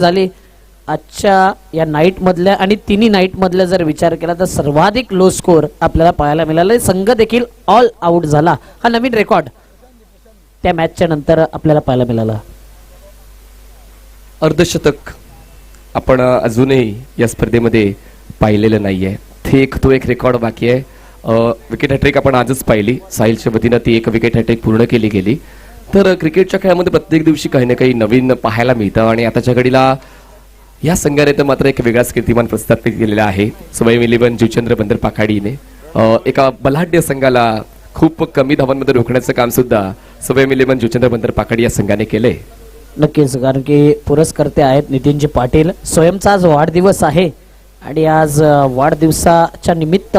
झाली आजच्या या नाईट मधल्या आणि तिन्ही नाईट मधल्या जर विचार केला तर सर्वाधिक लो स्कोर आपल्याला पाहायला मिळाला. संघ देखील ऑल आउट झाला. हा नवीन रेकॉर्ड त्या मॅचच्या नंतर आपल्याला पाहायला मिळाला. अर्धशतक आपण अजूनही या स्पर्धेमध्ये पाहिलेलं नाहीये. तो एक रेकॉर्ड बाकी आहे. विकेट हॅट्रिक आपण आजच पाहिली. साहिलच्या वतीनं ती एक विकेट हॅट्रिक पूर्ण केली गेली. तर क्रिकेटच्या खेळामध्ये प्रत्येक दिवशी काही ना काही नवीन पाहायला मिळतं आणि आताच्या घडीला या संघाने तर मात्र एक वेगळाच कीर्तिमान प्रस्थापित केलेला आहे. स्वयं इलेव्हन जुचंद्र बंदर पाखाडीने एका बलाढ्य संघाला खूप कमी धावांमध्ये रोखण्याचं काम सुद्धा स्वयं इलेव्हन जुचंद्र बंदर पाखाडी या संघाने केले. नक्कीच, कारण की पुरस्कर्ते आहेत नितीनजी पाटील. स्वयंचा आज वाढदिवस आहे आणि आज वाढदिवसाच्या निमित्त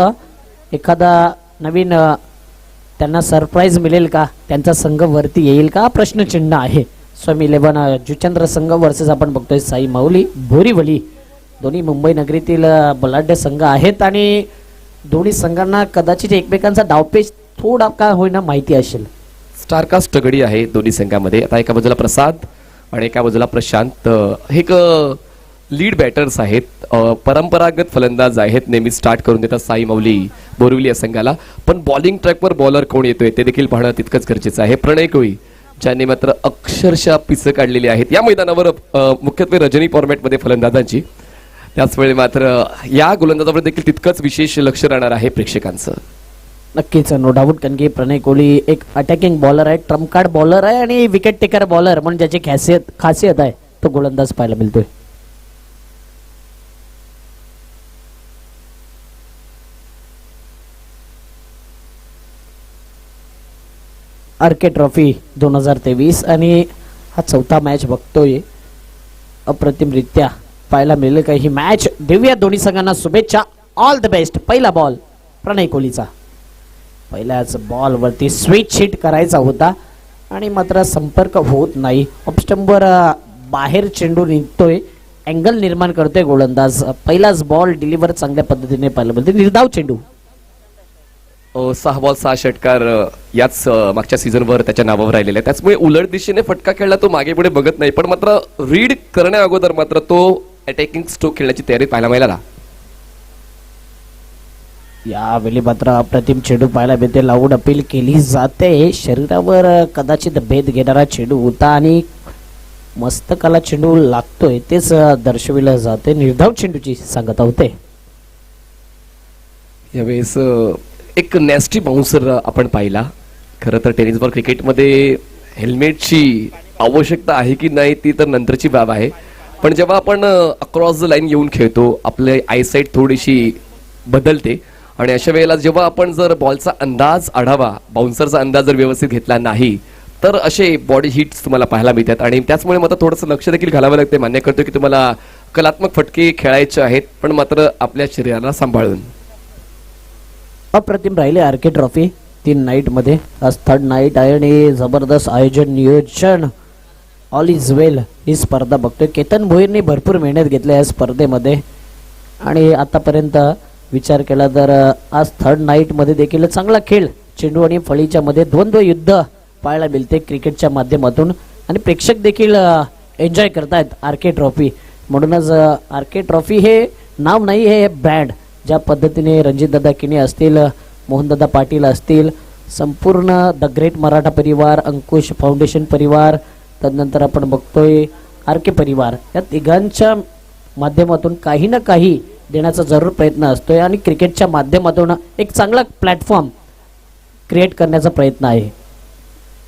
एखादा नवीन त्यांना सरप्राईज मिळेल का, त्यांचा संघ वरती येईल का, प्रश्नचिन्ह आहे. स्वयं इलेव्हन जुचंद्र संघ वर्सेस आपण बघतोय साई माऊली बोरीवली. दोन्ही मुंबई नगरीतील बलाढ्य संघ आहेत आणि दोन्ही संघांना कदाचित एकमेकांचा डावपेच थोडा का होईना माहिती असेल. स्टारकास्ट तगडी आहे दोन्ही संघामध्ये. आता एका बाजूला प्रसाद आणि एका बाजूला प्रशांत. हे एक लीड बॅटर्स आहेत, परंपरागत फलंदाज आहेत. नेहमी स्टार्ट करून देतात साई माऊली बोरिवली या संघाला. पण बॉलिंग ट्रॅकवर बॉलर कोण येतोय ते देखील पाहणं तितकंच गरजेचं आहे. प्रणय कोळी ज्यांनी मात्र अक्षरशः पिसं काढलेली आहेत या मैदानावर, मुख्यत्वे रजनी फॉर्मॅटमध्ये फलंदाजांची. त्याचवेळी मात्र या गोलंदाजावर देखील तितकंच विशेष लक्ष राहणार आहे प्रेक्षकांचं. नक्कीच, नो डाऊट, कारण की प्रणय कोहली एक अटॅकिंग बॉलर आहे, ट्रम्प कार्ड बॉलर आहे आणि विकेट टेकर बॉलर म्हणून ज्याची खासियत आहे तो गोलंदाज पाहायला मिळतोय. आरके ट्रॉफी 2023 आणि हा चौथा मॅच बघतोय. अप्रतिमरित्या पाहायला मिळेल का ही मॅच. देऊया दोन्ही संघांना शुभेच्छा. All the best. पहिला बॉल प्रणय कोहलीचा. पहिल्याच बॉल वरती स्विच हिट करायचा होता आणि मात्र संपर्क होत नाही. ऑफस्टंपवर बाहेर चेंडू निघतोय, अँगल निर्माण करतोय गोलंदाज. पहिलाच बॉल डिलिव्हर चांगल्या पद्धतीने पाहायला मिळते. निर्धाव चेंडू. 6 बॉल 6 षटकार याच मागच्या सीझनवर त्याच्या नावावर राहिलेला आहे. त्याचमुळे उलट दिशेने फटका खेळला तो मागे पुढे बघत नाही, पण मात्र रीड करण्या अगोदर मात्र तो अटॅकिंग स्ट्रोक खेळण्याची तयारी पाहायला मिळाला. यावेळी मात्र अप्रतिम चेंडू पाहायला मिळते. लाऊड अपील केली जाते. शरीरावर कदाचित भेद घेणारा चेंडू होता आणि मस्तकाला चेंडू लागतोय तेच दर्शविलं जाते. निर्धाव चेंडूची सांगता होते. यावेळेस एक नॅस्टी बाउन्सर आपण पाहिला. खरं तर टेनिस बॉल क्रिकेटमध्ये हेल्मेटची आवश्यकता आहे की नाही ती तर नंतरची बाब आहे, पण जेव्हा आपण अक्रॉस द लाईन येऊन खेळतो आपले आयसाईट थोडीशी बदलते आणि अशा वेळेला जेव्हा आपण जर बॉलचा अंदाज आढावा, बाउन्सरचा अंदाज जर व्यवस्थित घेतला नाही तर असे बॉडी हिट्स तुम्हाला पाहायला मिळतात आणि त्याचमुळे मात्र थोडंसं लक्ष देखील घालावं लागते. मान्य करतो की तुम्हाला कलात्मक फटके खेळायचे आहेत, पण मात्र आपल्या शरीराला सांभाळून. अप्रतिम राहिले आरके ट्रॉफी 3 नाईट मध्ये. आज 3rd नाईट आहे आणि जबरदस्त आयोजन, नियोजन, ऑल इज वेल ही स्पर्धा बघतोय. केतन भोईरने भरपूर मेहनत घेतली या स्पर्धेमध्ये आणि आतापर्यंत विचार केला तर आज 3rd नाईट मध्ये देखील चांगला खेळ, चेंडू आणि फळीच्या मध्ये द्वंद्व युद्ध पाहायला मिळते क्रिकेटच्या माध्यमातून आणि प्रेक्षक देखील एन्जॉय करतायत आरके ट्रॉफी. म्हणूनच आरके ट्रॉफी हे नाव नाही, हे ब्रँड. ज्या पद्धतीने रणजितदादा किने असतील, मोहनदादा पाटील असतील, संपूर्ण द ग्रेट मराठा परिवार, अंकुश फाउंडेशन परिवार, तदनंतर आपण बघतोय आरके परिवार, या तिघांच्या माध्यमातून काही ना काही देण्याचा जरूर प्रयत्न असतोय आणि क्रिकेटच्या माध्यमातून एक चांगला प्लॅटफॉर्म क्रिएट करण्याचा प्रयत्न आहे.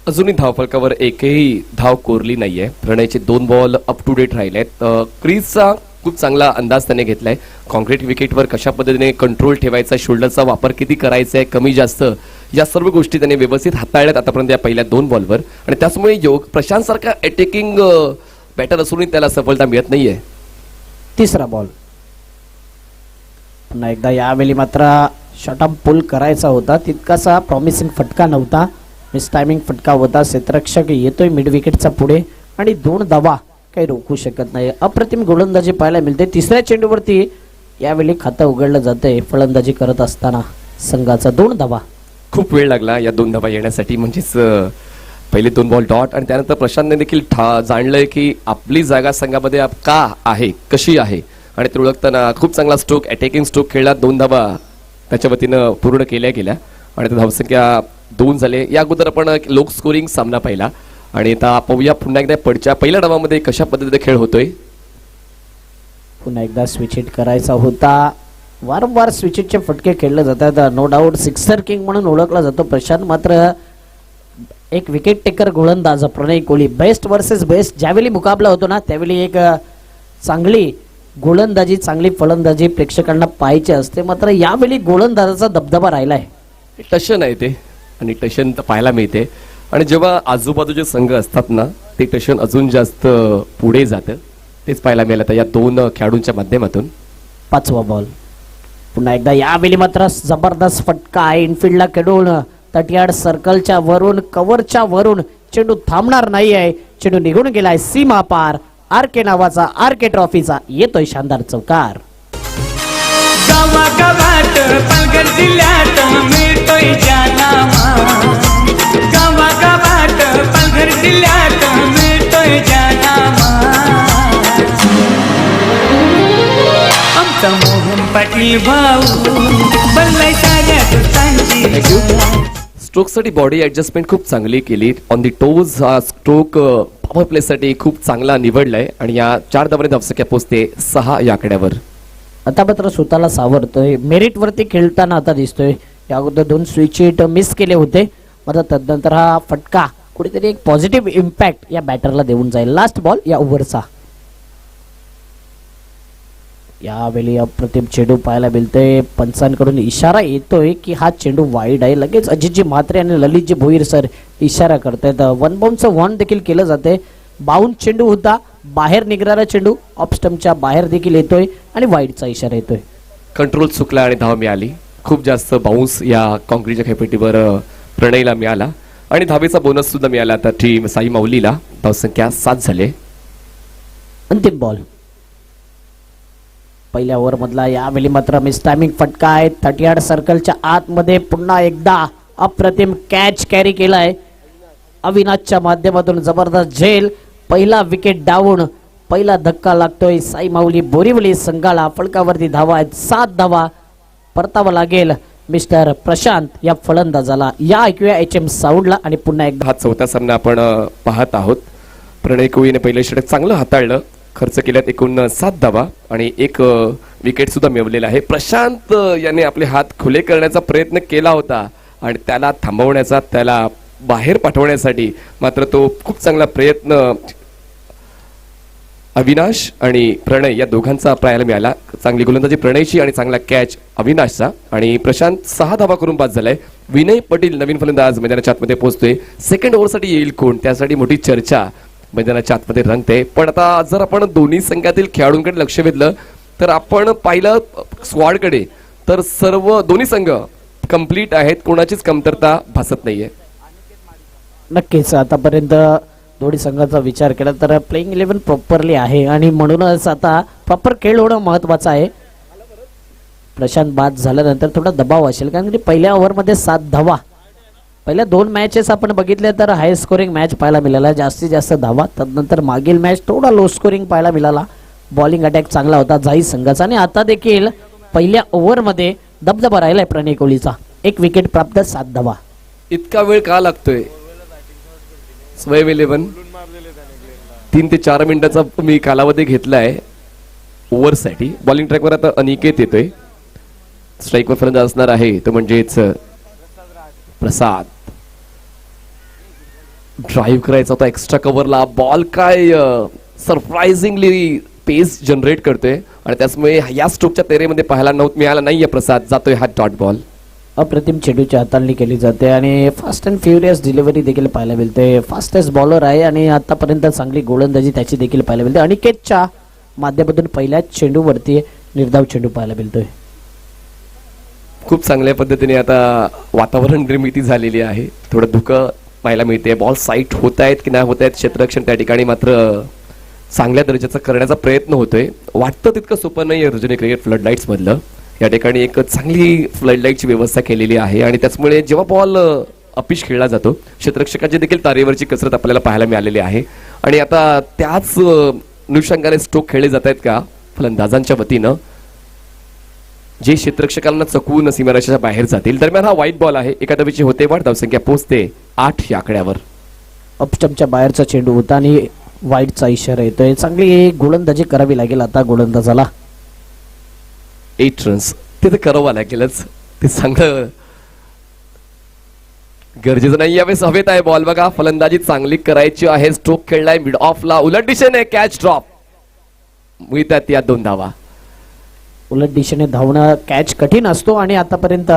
अजूनही धावफलकावर एकही धाव कोरली नाहीये. प्रणयचे 2 बॉल अप टू डेट राहिले आहेत. क्रीजचा खूप चांगला अंदाज त्याने घेतलाय. कॉन्क्रीट विकेटवर कशा पद्धतीने कंट्रोल ठेवायचा, शोल्डरचा वापर किती करायचा आहे, कमी जास्त, या सर्व गोष्टी त्याने व्यवस्थित हाताळल्यात आतापर्यंत या पहिल्या 2 बॉलवर आणि त्याचमुळे प्रशांत सारखा अटॅकिंग बॅटर असूनही त्याला सफलता मिळत नाहीये. 3रा बॉल. पुन्हा एकदा यावेळी मात्र शॉर्टआर्म पुल करायचा होता, तितकासा प्रॉमिसिंग फटका नव्हता. मिस टायमिंग फटका होता. क्षेत्ररक्षक येतोय मिड विकेटचा पुढे आणि 2 धावा काही रोखू शकत नाही. अप्रतिम गोलंदाजी पाहायला मिळते. 3ऱ्या चेंडूवरती यावेळी खातं उघडलं जातंय फलंदाजी करत असताना संघाचा 2 धावा. खूप वेळ लागला या 2 धावा येण्यासाठी. म्हणजेच पहिले 2 बॉल डॉट आणि त्यानंतर प्रशांतने देखील जाणलंय की आपली जागा संघामध्ये का आहे, कशी आहे आणि ते ओळखताना खूप चांगला स्ट्रोक, अटॅकिंग स्ट्रोक खेळला. 2 धावा त्याच्या वतीनं पूर्ण केल्या गेल्या आणि आता धावसंख्या 2 झाले. या अगोदर आपण लोक स्कोरिंग सामना पाहिला आणि आता पाहूया पुन्हा एकदा पुढच्या पहिल्या डावामध्ये कशा पद्धतीने खेळ होतोय. पुन्हा एकदा स्विच हिट करायचा होता. वारंवार स्विच हिटचे फटके खेळले जातात. नो डाऊट सिक्सर किंग म्हणून ओळखला जातो प्रशांत. मात्र एक विकेट टेकर गोलंदाज प्रणय कोहली, बेस्ट वर्सेस बेस्ट ज्यावेळी मुकाबला होतो ना त्यावेळी एक चांगली गोलंदाजी, चांगली फलंदाजी प्रेक्षकांना पाहायची असते. मात्र यावेळी गोलंदाजाचा दबदबा राहिलाय. टशन आहे ते आणि टशन पाहायला मिळते आणि जेव्हा आजूबाजूचे संघ असतात ना ते टशन अजून जास्त पुढे जातं. तेच पाहायला मिळालं तर या 2 खेळाडूंच्या माध्यमातून. 5वा बॉल. पुन्हा एकदा यावेळी मात्र जबरदस्त फटका आहे इनफिल्डला खेळून तटयार्ड सर्कलच्या वरून, कव्हरच्या वरून चेंडू थांबणार नाही आहे. चेंडू निघून गेलाय सीमा पार. आर के नावाचा, आर के ट्रॉफीचा येतोय शानदार चौकार. गावागावात पालघर जिल्ह्यात मिळतोय जानामा. गावागावात पालघर जिल्ह्यात मिळतोय जानामा. आमचा मोहन पाटील भाऊ बनलाय साऱ्या दुतांची. स्ट्रोकसाठी बॉडी ऍडजस्टमेंट खूप चांगली केली. ऑन दी टोज हा स्ट्रोक पॉवर प्लेसाठी खूप चांगला निवडलाय आणि या 4 धावांनी धावसंख्या पोहोचते 6 या आकड्यावर. आता मात्र स्वतःला सावरतोय. मेरिट वरती खेळताना आता दिसतोय. या अगोदर 2 स्विच हिट मिस केले होते. मात्र तदनंतर हा फटका कुठेतरी एक पॉझिटिव्ह इम्पॅक्ट या बॅटरला देऊन जाईल. लास्ट बॉल या ओव्हरचा. यावेळी अप्रतिम चेंडू पाहायला मिळतोय. पंचांकडून इशारा येतोय की हा चेंडू वाईड आहे. लगेच अजितजी म्हात्रे आणि ललितजी भोईर सर इशारा करतायत. 1 बाउंडचं वॉर्न देखील केलं जाते. बाउंड चेंडू होता, बाहेर निघणारा चेंडू ऑफ स्टंपच्या बाहेर देखील येतोय आणि वाईडचा इशारा येतोय. कंट्रोल चुकला आणि धाव मिळाली. खूप जास्त बाउन्स या कॉन्क्रीटच्या खेपेटीवर प्रणयला मिळाला आणि धावेचा बोनस सुद्धा मिळाला आता टीम साई माऊलीला. धावसंख्या 7 झाले. अंतिम बॉल. पहिल्या ओव्हर मधला यावेळी मात्र मिसटायमिंग फटका आहे. 30 सर्कलच्या आतमध्ये पुन्हा एकदा अप्रतिम कॅच कॅरी केलाय अविनाशच्या माध्यमातून. जबरदस्त झेल. पहिला विकेट डाऊन. पहिला धक्का लागतोय साई माऊली बोरिवली संघाला. फलकावरती धावा आहेत 7 धावा. परतावा लागेल मिस्टर प्रशांत या फलंदाजाला. या ऐकूया HM साऊंडला आणि पुन्हा एकदा. हा 4था सामना आपण पाहत आहोत. प्रणय कोहलीने पहिले षटक चांगलं हाताळलं. खर्च केल्यात एकूण 7 धावा आणि 1 विकेट सुद्धा मिळवलेला आहे. प्रशांत याने आपले हात खुले करण्याचा प्रयत्न केला होता आणि त्याला थांबवण्याचा, त्याला बाहेर पाठवण्यासाठी मात्र तो खूप चांगला प्रयत्न अविनाश आणि प्रणय या दोघांचा पाहायला मिळाला. चांगली गोलंदाजी प्रणयची आणि चांगला कॅच अविनाशचा आणि प्रशांत 6 धावा करून बाद झालाय. विनय पाटील नवीन फलंदाज मैदानाच्या आतमध्ये पोहोचतोय. सेकंड ओव्हरसाठी येईल कोण, त्यासाठी मोठी चर्चा मैदानाच्या आतमध्ये रंगते. पण आता जर आपण दोन्ही संघातील खेळाडूंकडे लक्ष वेधलं तर आपण पाहिलं स्क्वॉडकडे तर सर्व दोन्ही संघ कंप्लीट आहेत. कोणाचीच कमतरता भासत नाहीये. नक्कीच आतापर्यंत दोन्ही संघाचा विचार केला तर प्लेइंग 11 प्रॉपरली आहे आणि म्हणूनच आता प्रॉपर खेळ होणं महत्वाचं आहे. प्रशांत बाद झाल्यानंतर थोडा दबाव असेल कारण की पहिल्या ओव्हरमध्ये 7 धावा. पहिल्या 2 मॅचेस आपण बघितले तर हाय स्कोरिंग मॅच पाहायला मिळाला, जास्तीत जास्त धावा. तदनंतर मागील मॅच थोडा लो स्कोरिंग पाहायला मिळाला. बॉलिंग अटॅक चांगला होता जाई संघाचा आणि आता देखील पहिल्या ओव्हरमध्ये दबदबा राहिलाय प्रणय कोहलीचा. 1 विकेट प्राप्त, 7 धावा. इतका वेळ का लागतोय? स्वयं 11 3 ते 4 मिनिटाचा मी कालावधी घेतलाय ओव्हरसाठी. बॉलिंग ट्रॅकवर आता अनिकेत येतोय. स्ट्राईकवर फलंदाज असणार आहे तो म्हणजेच प्रसाद. ड्राईव्ह करायचा होता एक्स्ट्रा कव्हरला. बॉल काय सरप्राइझिंगली पेस जनरेट करतोय आणि त्यामुळे या स्ट्रोकच्या तेरेमध्ये पाहायला मिळाला नाहीये प्रसाद. जातोय हा डॉट बॉल. अप्रतिम चेंडूची हाताळणी केली जाते आणि फास्ट अँड फ्युरियस डिलिव्हरी देखील पाहायला मिळते. फास्टेस्ट बॉलर आहे आणि आतापर्यंत चांगली गोलंदाजी त्याची देखील पाहायला मिळते. अनिकेतच्या माध्यमातून पहिल्याच चेंडूवरती निर्धाव चेंडू पाहायला मिळतोय. खूप चांगल्या पद्धतीने आता वातावरण निर्मिती झालेली आहे. थोडं धुकं पाहायला मिळते. बॉल साईट होत आहेत की नाही होत आहेत क्षेत्ररक्षण त्या ठिकाणी मात्र चांगल्या दर्जाचा करण्याचा प्रयत्न होतोय. वाटतं तितकं सोपं नाही आहे रजनी क्रिकेट फ्लडलाईट्स मधलं. या ठिकाणी एक चांगली फ्लडलाईटची व्यवस्था केलेली आहे आणि त्याचमुळे जेव्हा बॉल अपिश खेळला जातो. क्षेत्ररक्षकाची देखील तारेवरची कसरत आपल्याला पाहायला मिळालेली आहे. आणि आता त्याच अनुषंगाने स्ट्रोक खेळले जात आहेत का फलंदाजांच्या वतीनं, जे क्षेत्ररक्षकांना चकवून सीमारेषेच्या बाहेर जातील. दरम्यान हा व्हाईट बॉल आहे. एका धावेची होते वाढ, धावसंख्या पोहोचते 8 या आकड्यावर. अपस्टंपच्या बाहेरचा चेंडू होता आणि वाईटचा इशारा येतोय. चांगली गोलंदाजी करावी लागेल आता गोलंदाजाला. 8 रन्स ते करावं लागेलच. ते चांगलं गरजेचं नाही. यावेळेस हवेत आहे बॉल. बघा फलंदाजी चांगली करायची आहे. स्ट्रोक खेळलाय मिड ऑफला, उलट दिशेने कॅच ड्रॉप, मिळतात या 2 धावा. उलट दिशेने धावणं कॅच कठीण असतो आणि आतापर्यंत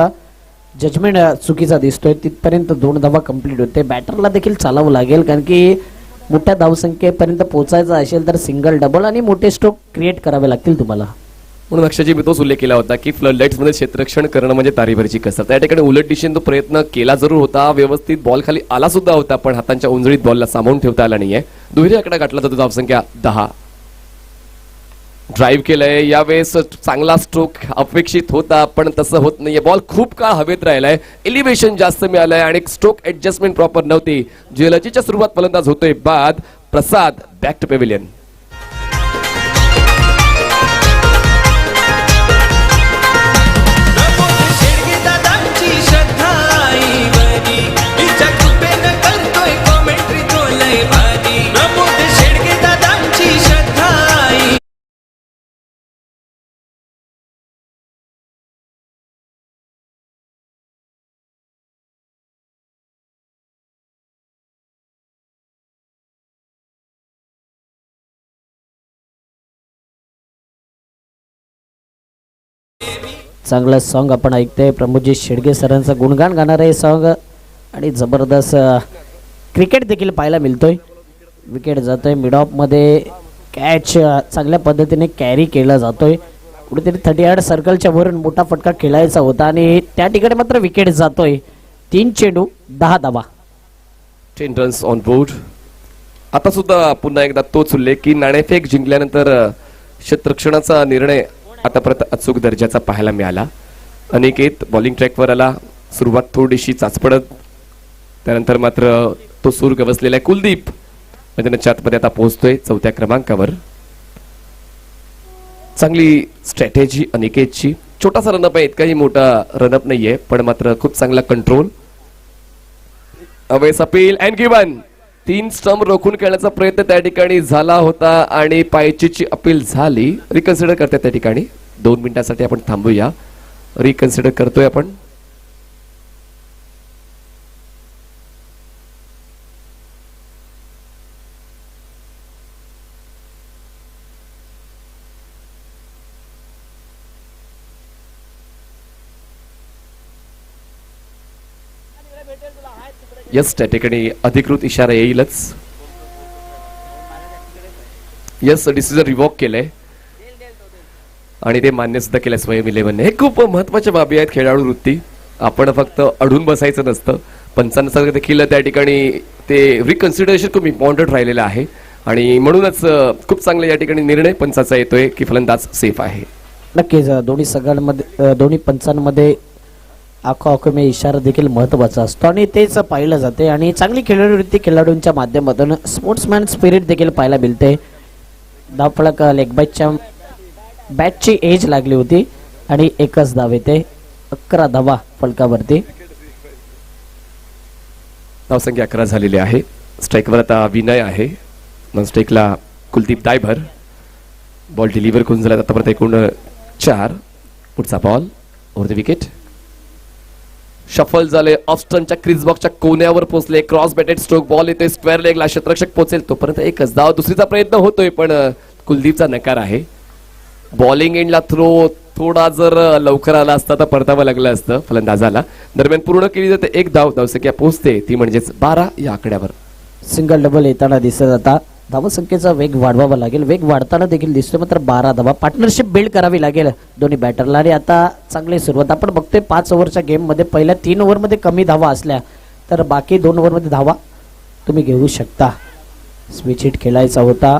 जजमेंट चुकीचा दिसतोय. तिथपर्यंत 2 धावा कंप्लीट होते. बॅटरला देखील चालावं लागेल, कारण की मोठ्या धावसंख्येपर्यंत पोहोचायचं असेल तर सिंगल डबल आणि मोठे स्ट्रोक क्रिएट करावे लागतील तुम्हाला. म्हणून अक्षयजी मी तोच उल्लेख केला होता की फ्लडलाईट्स मध्ये क्षेत्ररक्षण करणं म्हणजे तारेवरची कसरत. त्या ठिकाणी उलट दिशेने तो प्रयत्न केला जरूर होता, व्यवस्थित बॉल खाली आला सुद्धा होता, पण हातांच्या उंजळीत बॉलला सामावून ठेवता आला नाहीये. दुहेरी आकडा गाठला जातो. धावसंख्या 10. ड्राईव्ह केलंय यावेळेस. चांगला स्ट्रोक अपेक्षित होता पण तसं होत नाहीये. बॉल खूप काळ हवेत राहिलाय, एलिव्हेशन जास्त मिळालंय आणि स्ट्रोक ऍडजस्टमेंट प्रॉपर नव्हती. जलजीच्या सुरुवात फलंदाज होतोय बाद. प्रसाद बॅक टू पेव्हिलियन. चांगलं सॉन्ग आपण ऐकतोय. प्रमोदजी शेडगे सरांचं गुणगान गाणार आहे सॉन्ग आणि जबरदस्त क्रिकेट देखील पाहायला मिळतोय. विकेट जातोय मिड ऑफ मध्ये. कॅच चांगल्या पद्धतीने कॅरी केला जातोय. कुठेतरी 30 सर्कलच्या वरून मोठा फटका खेळायचा होता आणि त्या ठिकाणी मात्र विकेट जातोय. 3 चेंडू 10 धावा. 10 रन्स ऑन बोर्ड. आता सुद्धा पुन्हा एकदा तोच उल्लेख की नाणेफेक जिंकल्यानंतर क्षेत्ररक्षणाचा निर्णय आतापर्यंत अचूक दर्जाचा पाहायला मिळाला. अनिकेत बॉलिंग ट्रॅकवर आला. सुरुवात थोडीशी चाचपडत, त्यानंतर मात्र तो सूर गवसलेला आहे. कुलदीप मैदानाच्या आतमध्ये आता पोहोचतोय 4थ्या क्रमांकावर. चांगली स्ट्रॅटेजी अनिकेतची. छोटासा रनअप आहे, इतकाही मोठा रनअप नाहीये, पण मात्र खूप चांगला control. अवेस appeal and given. 3 stump रोखून खेळण्याचा प्रयत्न त्या ठिकाणी झाला होता आणि पायचीची अपील झाली. रिकन्सिडर करते त्या ठिकाणी. 2 मिनिटांसाठी आपण थांबूया. रिकन्सिडर करतोय आपण. यस, त्या ठिकाणी अधिकृत इशारा येईलच. यस, डिसिजन रिवॉक केलंय आणि ते मान्य सुद्धा केलंय स्वयं 11ने. हे खूप महत्वाच्या बाबी आहेत खेळाडू वृत्ती. आपण फक्त अडून बसायचं नसतं. पंचांनुसार देखील त्या ठिकाणी ते रिकन्सिडरेशन खूप इम्पॉर्टंट राहिलेलं आहे आणि म्हणूनच खूप चांगला या ठिकाणी निर्णय पंचाचा येतोय की फलंदाज सेफ आहे. नक्कीच दोन्ही सगळ्यांमध्ये दोन्ही पंचांमध्ये आखो आखो मे इशारा देखील महत्त्वाचा असतो आणि तेच पाहिलं जाते आणि चांगली खेळाडूवृत्ती खेळाडूंच्या माध्यमातून स्पोर्ट्समॅन स्पिरिट देखील पाहायला मिळते. धावफलक लेग बॅटची एज लागली होती आणि एकच धाव येते. 11 धावा फलकावरती. धावसंख्या 11 झालेली आहे. स्ट्राईकवर आता विनय आहे. नॉन स्ट्राईकला कुलदीप दायभर. बॉल डिलिव्हर करून झाला आतापर्यंत एकूण 4. पुढचा ball over the wicket. Shuffle झाले. ऑफस्टनच्या क्रिस बॉक्सच्या कोण्यावर पोहोचले. Cross batted stroke. बॉल येते स्क्वेअर लेगला. क्षेत्ररक्षक पोहोचेल तोपर्यंत एकच धाव. दुसरीचा प्रयत्न होतोय पण कुलदीपचा नकार आहे. बॉलिंग एंडला थ्रो थोडा जर लवकर आला असता तर परतावं लागलं असतं फलंदाजाला. दरम्यान पूर्ण केली जाते 1 धाव. धावसंख्या पोहोचते ती म्हणजेच 12 या आकड्यावर. सिंगल डबल येताना दिसत आता. धावसंख्येचा वेग वाढवावा लागेल. वेग वाढताना देखील दिसतोय मात्र 12 धावा. पार्टनरशिप बिल्ड करावी लागेल दोन्ही बॅटरला आणि आता चांगली सुरुवात आपण बघतोय. 5 ओव्हरच्या गेममध्ये पहिल्या 3 ओव्हरमध्ये कमी धावा असल्या तर बाकी 2 ओव्हरमध्ये धावा तुम्ही घेऊ शकता. स्विच हिट खेळायचा होता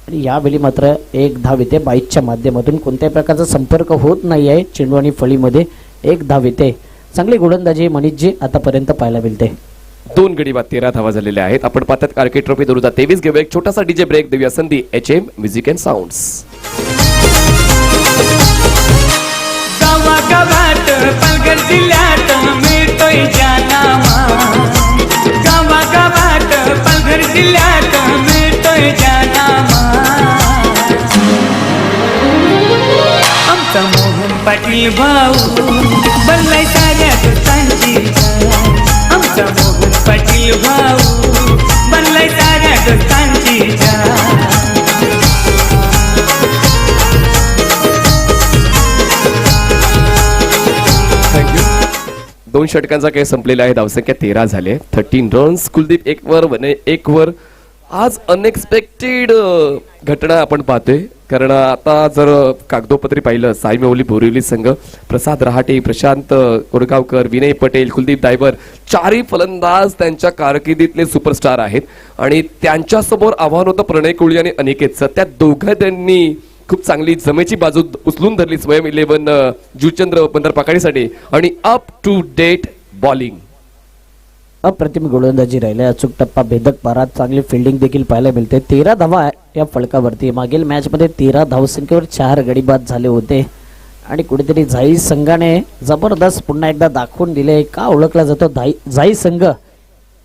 आणि यावेळी मात्र 1 धाव येते. बाईकच्या माध्यमातून कोणत्याही प्रकारचा संपर्क होत नाही आहे चेंडू आणि फळीमध्ये. 1 धाव येते. चांगली गोलंदाजी मनीषजी आतापर्यंत पाहायला मिळते. 2 गडी बाद 13 धावा झालेल्या आहेत. आपण पाहतात क्रिकेट ट्रॉफी 2023 घेऊया एक छोटासा डीजे ब्रेक, देऊया संधी HM म्युझिक अँड साऊंड्स. गावागावात पालघर जिल्ह्यात मिळतोय जानामा, गावागावात पालघर जिल्ह्यात मिळतोय जानामा. आमचा मोहन पाटील भाऊ बनलाय साऱ्या दोस्तांची जान. आमचा मोहन पाटील भाऊ बनलाय साऱ्या दोस्तांची जान. थँक्यू. 2 षटकांचा खेळ संपलेला आहे. धावसंख्या 13 झाले. 13 रन्स. कुलदीप 1 वर, वने 1 वर. आज अनएक्सपेक्टेड घटना आपण पाहतोय, कारण आता जर कागदोपत्री पाहिलं साई मेवली बोरिवली संघ, प्रसाद रहाटे, प्रशांत कोरगावकर, विनय पटेल, कुलदीप दायबर, 4ही फलंदाज त्यांच्या कारकिर्दीतले सुपरस्टार आहेत आणि त्यांच्यासमोर आव्हान होतं प्रणय कोळी आणि अनिकेतचं. त्या दोघांनी खूप चांगली जमेची बाजू उचलून धरली स्वयं 11 जुचंद्र बंदर पाकाडीसाठी आणि अप टू डेट बॉलिंग. अप्रतिम गोलंदाजी राहिले. अचूक टप्पा, भेदक पारात, चांगली फिल्डिंग देखील पाहायला मिळते. 13 धावा या फलकावरती. मागील मॅच मध्ये 13 धावसंख्येवर 4 गडी बाद झाले होते आणि कुठेतरी झाई संघाने जबरदस्त पुन्हा एकदा दाखवून दिले का ओळखला जातो झाई संघ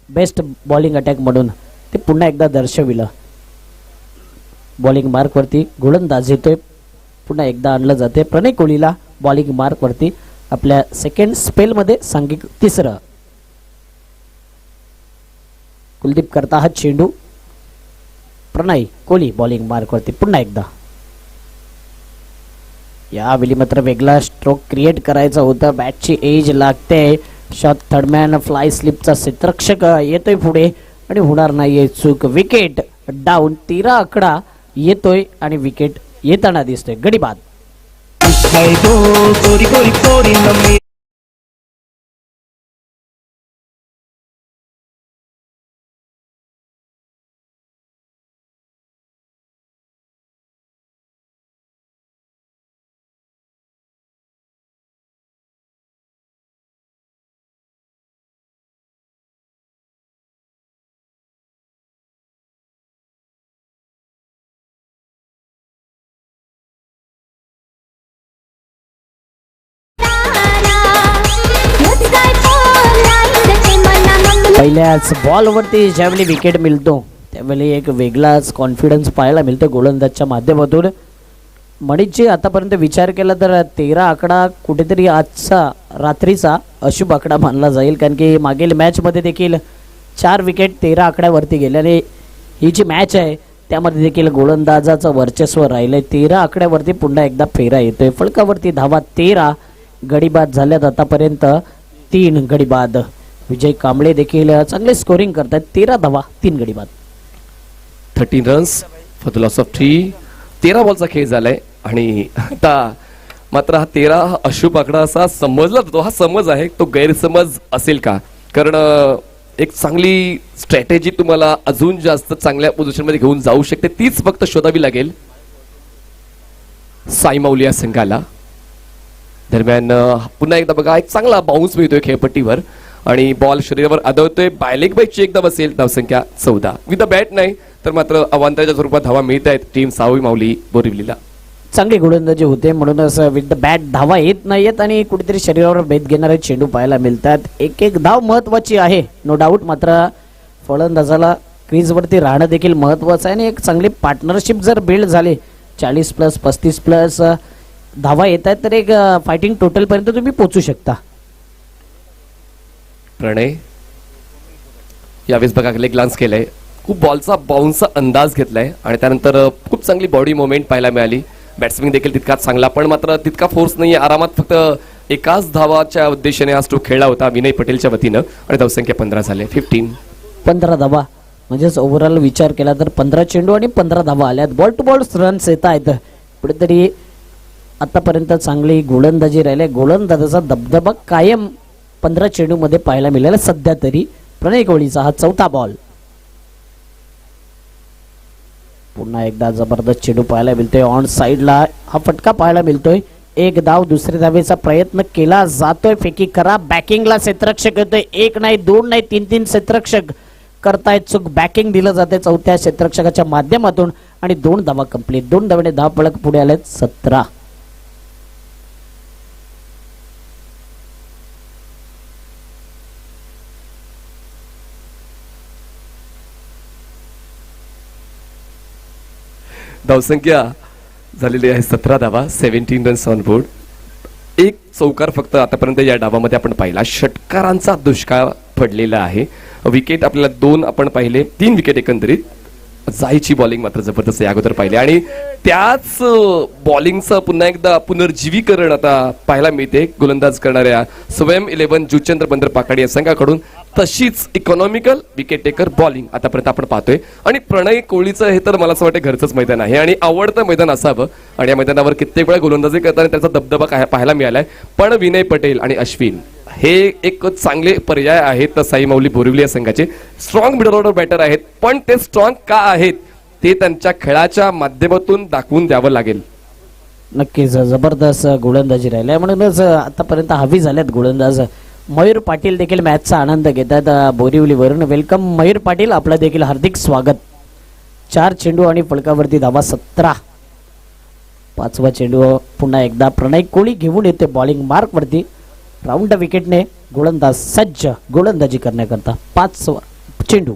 बेस्ट बॉलिंग अटॅक म्हणून, ते पुन्हा एकदा दर्शविलं. बॉलिंग मार्कवरती गोलंदाज येतोय, पुन्हा एकदा आणलं जाते. प्रणय कोहलीला बॉलिंग मार्कवरती आपल्या सेकंड स्पेलमध्ये सांघिक 3रं. कुलदीप करता हा चेंडू, प्रणय कोहली बॉलिंग मार्कवरती पुन्हा एकदा. यावेळी मात्र वेगळा स्ट्रोक क्रिएट करायचा होता. बॅटची एज लागते. शॉट थर्डमॅन फ्लाय स्लिपचा क्षेत्ररक्षक येतोय पुढे आणि होणार नाहीये चूक. Wicket down. 13 आकडा येतोय आणि विकेट येताना दिसतोय. गडी बाद. पहिल्याच बॉलवरती ज्यावेळी विकेट मिळतो त्यावेळी एक वेगळाच कॉन्फिडन्स पाहायला मिळतो गोलंदाजच्या माध्यमातून. मनीषजी आतापर्यंत विचार केला तर 13 आकडा कुठेतरी आजचा रात्रीचा अशुभ आकडा मानला जाईल, कारण की मागील मॅचमध्ये देखील 4 विकेट 13 आकड्यावरती गेले आणि ही जी मॅच आहे त्यामध्ये देखील गोलंदाजाचं वर्चस्व राहिलंय. 13 आकड्यावरती पुन्हा एकदा फेरा येतोय. फलकावरती धावा 13, गडीबाद झाल्यात आतापर्यंत 3 गडीबाद. विजय कांबळे देखील चांगले स्कोरिंग करतात. 13 धावा 3 गडीबाद. 13 runs for the loss of 3. 13 बॉलचा खेळ झालाय आणि आता मात्र हा 13 हा अशुभ आकडा असा समजला जातो. हा समज आहे, तो गैरसमज असेल का? कारण एक चांगली स्ट्रॅटेजी तुम्हाला अजून जास्त चांगल्या पोझिशन मध्ये घेऊन जाऊ शकते, तीच फक्त शोधावी लागेल साई माऊली या संघाला. दरम्यान पुन्हा एकदा बघा, एक चांगला बाउन्स मिळतोय खेळपट्टीवर आणि बॉल शरीरावर आदळतोय. बायलेग बाय चेक धाव असेल. धावसंख्या 14. विथ द बॅट नाही तर मात्र अवांतराच्या स्वरूपात धावा मिळत आहेत टीम साई माऊली बोरिवलीला. चांगली गोलंदाजी होते म्हणूनच विथ द बॅट धावा येत नाहीयेत आणि कुठेतरी शरीरावर भेद घेणारे चेंडू पाहायला मिळतात. एक एक धाव महत्वाची आहे नो डाऊट, मात्र फलंदाजाला क्रीजवरती राहणं देखील महत्वाचं आहे आणि एक चांगली पार्टनरशिप जर बिल्ड झाली, 40+ 35+ धावा येत आहेत तर एक फायटिंग टोटल पर्यंत तुम्ही पोहोचू शकता. प्रणय यावेळेस बघा लेग ग्लान्स केलंय, खूप बॉलचा बाउन्सचा अंदाज घेतलाय आणि त्यानंतर खूप चांगली बॉडी मुवमेंट पाहायला मिळाली. बॅट्समॅन देखील तितकाच चांगला, पण मात्र तितका फोर्स नाहीये. आरामात फक्त एकाच धावाच्या उद्देशाने हा स्ट्रोक खेळला होता विनय पटेलच्या वतीनं आणि धावसंख्या 15 झाले. 15 धावा म्हणजेच ओव्हरऑल विचार केला तर 15 चेंडू आणि 15 धावा आल्यात. बॉल टू बॉल रन्स येत आहेत. कुठेतरी आतापर्यंत चांगली गोलंदाजी राहिली. गोलंदाजाचा दबदबा कायम 15 चेंडूमध्ये पाहायला मिळाला सध्या तरी. प्रणय कोहलीचा हा 4था बॉल. पुन्हा एकदा जबरदस्त चेंडू पाहायला मिळतोय. ऑन साइडला हा फटका पाहायला मिळतोय. एक धाव. दुसऱ्या धावेचा प्रयत्न केला जातोय. फेकी करा. बॅकिंगला क्षेत्ररक्षक येतोय. एक नाही, दोन नाही, तीन क्षेत्ररक्षक करतायत चूक. बॅकिंग दिलं जाते चौथ्या क्षेत्ररक्षकाच्या माध्यमातून आणि 2 धावा कंप्लीट. 2 धावेने धाव फलक पुढे आलेत 17. धावसंख्या झालेली आहे 17 धावा, 17 रन्स ऑन बोर्ड. एक चौकार फक्त आतापर्यंत या डावामध्ये आपण पाहिला. षटकारांचा दुष्काळ पडलेला आहे. विकेट आपल्याला 2 आपण पाहिले, 3 विकेट एकंदरीत. जायची बॉलिंग मात्र जबरदस्त या अगोदर पाहिले आणि त्याच बॉलिंगचं पुन्हा एकदा पुनर्जीवीकरण आता पाहायला मिळते गोलंदाज करणाऱ्या स्वयं 11 जुचंद्र बंदर पाकाडी या संघाकडून. तशीच इकॉनॉमिकल विकेट टेकर बॉलिंग आतापर्यंत आपण पाहतोय. आणि प्रणय कोहलीचं हे तर मला असं वाटतं घरचंच मैदान आहे आणि आवडतं मैदान असावं. आणि या मैदानावर कित्येक वेळा गोलंदाजी करताना त्याचा दबदबा पाहायला मिळालाय. पण विनय पटेल आणि अश्विन हे एक चांगले पर्याय आहेत साई माऊली बोरिवली या संघाचे. स्ट्रॉंग मिडल ऑर्डर बॅटर आहेत, पण ते स्ट्रॉंग का आहेत ते त्यांच्या खेळाच्या माध्यमातून दाखवून द्यावं लागेल. नक्कीच जबरदस्त गोलंदाजी राहिल्या म्हणूनच आतापर्यंत हवी झाल्यात गोलंदाज. मयूर पाटील देखील मॅचचा आनंद घेतात बोरिवलीवरून. वेलकम मयूर पाटील, आपलं देखील हार्दिक स्वागत. 4 चेंडू आणि फलकावरती धावा 17. 5वा चेंडू पुन्हा एकदा प्रणय कोहली घेऊन येते बॉलिंग मार्क वरती. राऊंड विकेटने गोलंदाज सज्ज गोलंदाजी करण्याकरता. 5वा चेंडू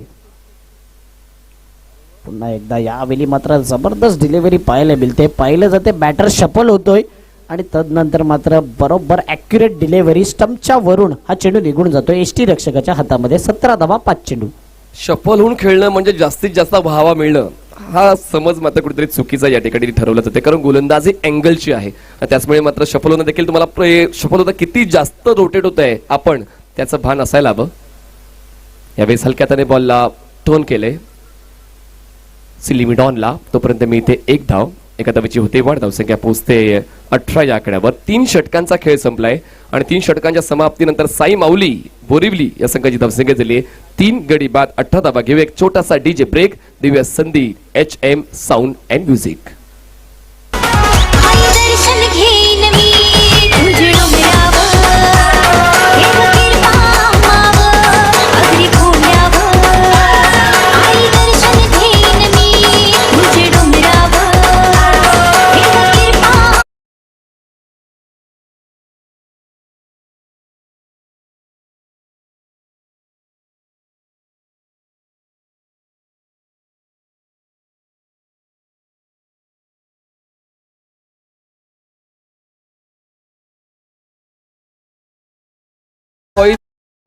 पुन्हा एकदा. यावेळी मात्र जबरदस्त डिलिव्हरी पाहायला मिळते. पाहिलं जाते बॅटर शफल होतोय आणि तदनंतर मात्र बरोबर ॲक्युरेट डिलिव्हरी स्टंपच्या वरून हा चेंडू निघून जातोय एसटी रक्षकाच्या हातामध्ये. 17 धावा 5 चेंडू. शफल होऊन खेळणं म्हणजे जास्तीत जास्त व्हावा मिळणं हा समज मात्र कुठेतरी चुकीचा या ठिकाणी ठरवलं जाते. कारण गोलंदाजी अँगलची आहे. त्याचमुळे मात्र शफल होणं देखील तुम्हाला शफल होता किती जास्त रोटेट होत आहे आपण त्याचं भान असायला हवं. यावेळेस हलक्या हाताने बॉलला टोन केले सिलिमिडॉनला. तोपर्यंत मी इथे 1 धाव. एका धावेची होते वाढ. धावसंख्या पोहोचते 18 या आकड्यावर. 3 षटकांचा खेळ संपलाय आणि 3 षटकांच्या समाप्तीनंतर साई माऊली बोरिवली या संघाची धावसंख्या झाली 3 गडी बाद 18 धावा. घेऊ एक छोटासा डीजे ब्रेक. देऊया संधी HM साऊंड अँड म्युझिक.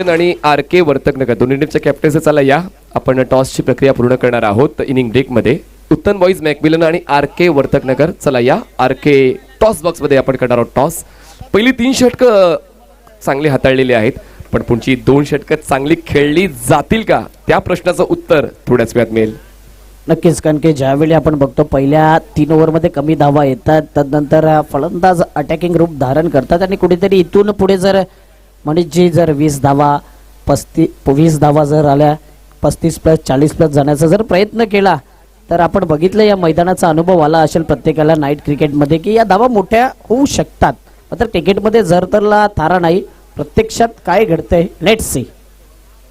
आणि RK वर्तकनगर दोन्ही टीमच्या कॅप्टन्सी चला या आपण टॉसची प्रक्रिया पूर्ण करणार आहोत इनिंग ब्रेक मध्ये. उत्तम बॉईज मॅकमिलन आणि RK वर्तकनगर चला या. RK टॉस बॉक्स मध्ये आपण करणार आहोत टॉस. पहिली 3 षटकं चांगली हाताळलेली आहेत, पण पुढची 2 षटकं चांगली खेळली जातील का त्या प्रश्नाचं उत्तर थोड्याच वेळात मिळेल. नक्कीच, कारण की ज्यावेळी आपण बघतो पहिल्या 3 ओव्हरमध्ये कमी धावा येतात, तदनंतर फलंदाज अटॅकिंग रूप धारण करतात आणि कुठेतरी इथून पुढे जर म्हणजे जर 20 धावा 20 धावा जर आल्या 35+ 40+ जाण्याचा जर प्रयत्न केला तर आपण बघितलं या मैदानाचा अनुभव आला असेल प्रत्येकाला नाईट क्रिकेटमध्ये की या धावा मोठ्या होऊ शकतात. मात्र क्रिकेटमध्ये जर तरला थारा नाही. प्रत्यक्षात काय घडतंय लेट्स सी.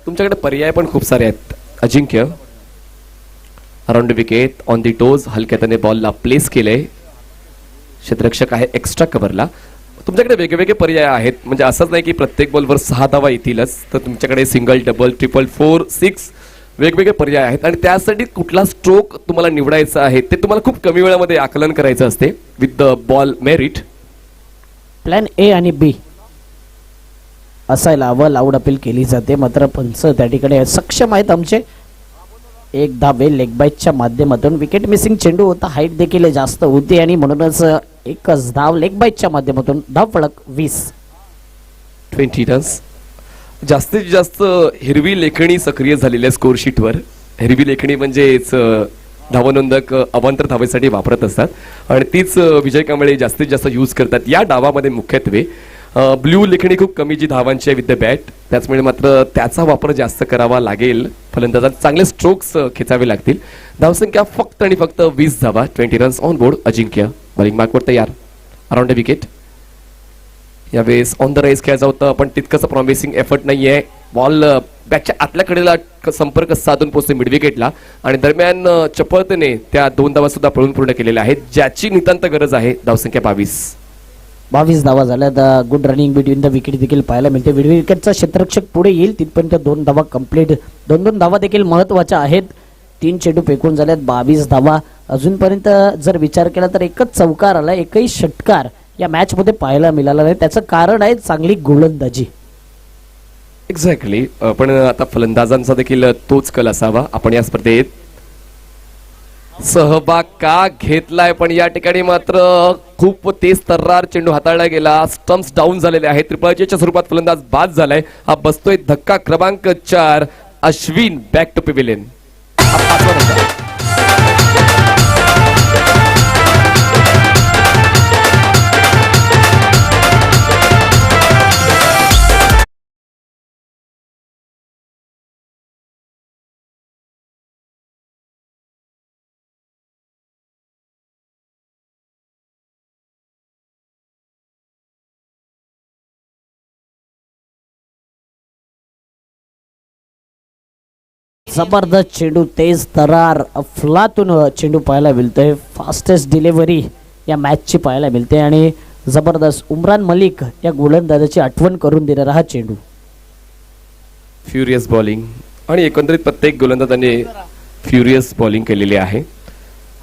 तुमच्याकडे पर्याय पण खूप सारे आहेत. Ajinkya around wicket on the toes हलक्या त्याने बॉलला प्लेस केले. क्षेत्ररक्षक आहे एक्स्ट्रा कव्हरला. तुमच्याकडे वेगवेगळे पर्याय आहेत. म्हणजे असंच नाही की प्रत्येक बॉलवर 6 धावा येतीलच, तर तुमच्याकडे सिंगल डबल ट्रिपल 4 6 वेगवेगळे पर्याय आहेत आणि त्यासाठी कुठला स्ट्रोक तुम्हाला निवडायचा आहे ते तुम्हाला खूप कमी वेळामध्ये आकलन करायचं असते with the ball merit. Plan A आणि B असायला हवं. लाऊड अपील केली जाते. मात्र पंच त्या ठिकाणी सक्षम आहेत आमचे. 1 धावे लेग बाईटच्या माध्यमातून. विकेट मिसिंग चेंडू होता. हाईट देखील जास्त होती आणि म्हणूनच एकच धाव लेग बाईटच्या माध्यमातून. धाव फलक 20 रन्स. जास्तीत जास्त हिरवी लेखणी सक्रिय झालेल्या स्कोर शीटवर. हिरवी लेखणी म्हणजेच धावनोंदक अवांतर धावेसाठी वापरत असतात आणि तीच विजय कांबळे जास्तीत जास्त यूज करतात या डावामध्ये मुख्यत्वे. ब्ल्यू लेखणी खूप कमी जी धावांची आहे विथ द बॅट, त्याचमुळे मात्र त्याचा वापर जास्त करावा लागेल. फलंदाजात चांगले स्ट्रोक्स खेचावे लागतील. धावसंख्या फक्त आणि फक्त 20 धावा. 20 runs on board. Ajinkya bowling मार्कवर तयार. अराउंड विकेट यावेळेस ऑन द राईज खेळायचं होतं पण तितकंसं प्रॉमिसिंग एफर्ट नाही आहे. बॉल बॅटच्या आतल्या कडेला संपर्क साधून पोहोचते मिड विकेटला आणि दरम्यान चपळतेने त्या 2 धावा सुद्धा पळून पूर्ण केलेल्या आहेत ज्याची नितांत गरज आहे. धावसंख्या 22 धावा झाल्यात. Good running between the wicket देखील पाहायला मिळते. विकेटचा क्षेत्ररक्षक पुढे येईल तिथपर्यंत 2 धावा कंप्लीट. 2 धावा देखील महत्वाच्या आहेत. 3 चेंडू फेकून झाल्यात. 22 धावा. अजूनपर्यंत जर विचार केला तर एकच चौकार आला, एकही षटकार या मॅच मध्ये पाहायला मिळाला नाही. त्याचं कारण आहे चांगली गोलंदाजी. एक्झॅक्टली. पण आता फलंदाजांचा देखील तोच कल असावा. आपण या स्पर्धेत सहभाग का घेतलाय पण या ठिकाणी मात्र खूप तेज तर्रार चेंडू हाताळला गेला. स्टम्प्स डाऊन झालेले आहेत. त्रिपळजेच्या स्वरूपात फलंदाज बाद झालाय. हा बसतोय धक्का क्रमांक 4. Ashwin back to pavilion. जबरदस्त चेंडू, तेज तरार, अफलातून चेंडू पाहायला मिळतोय. फास्टेस्ट डिलिव्हरी या मॅचची पाहायला मिळते आणि जबरदस्त उमरान मलिक या गोलंदाजाची आठवण करून देणारा हा चेंडू. फ्युरियस बॉलिंग आणि एकंदरीत प्रत्येक गोलंदाजाने फ्युरियस बॉलिंग केलेली आहे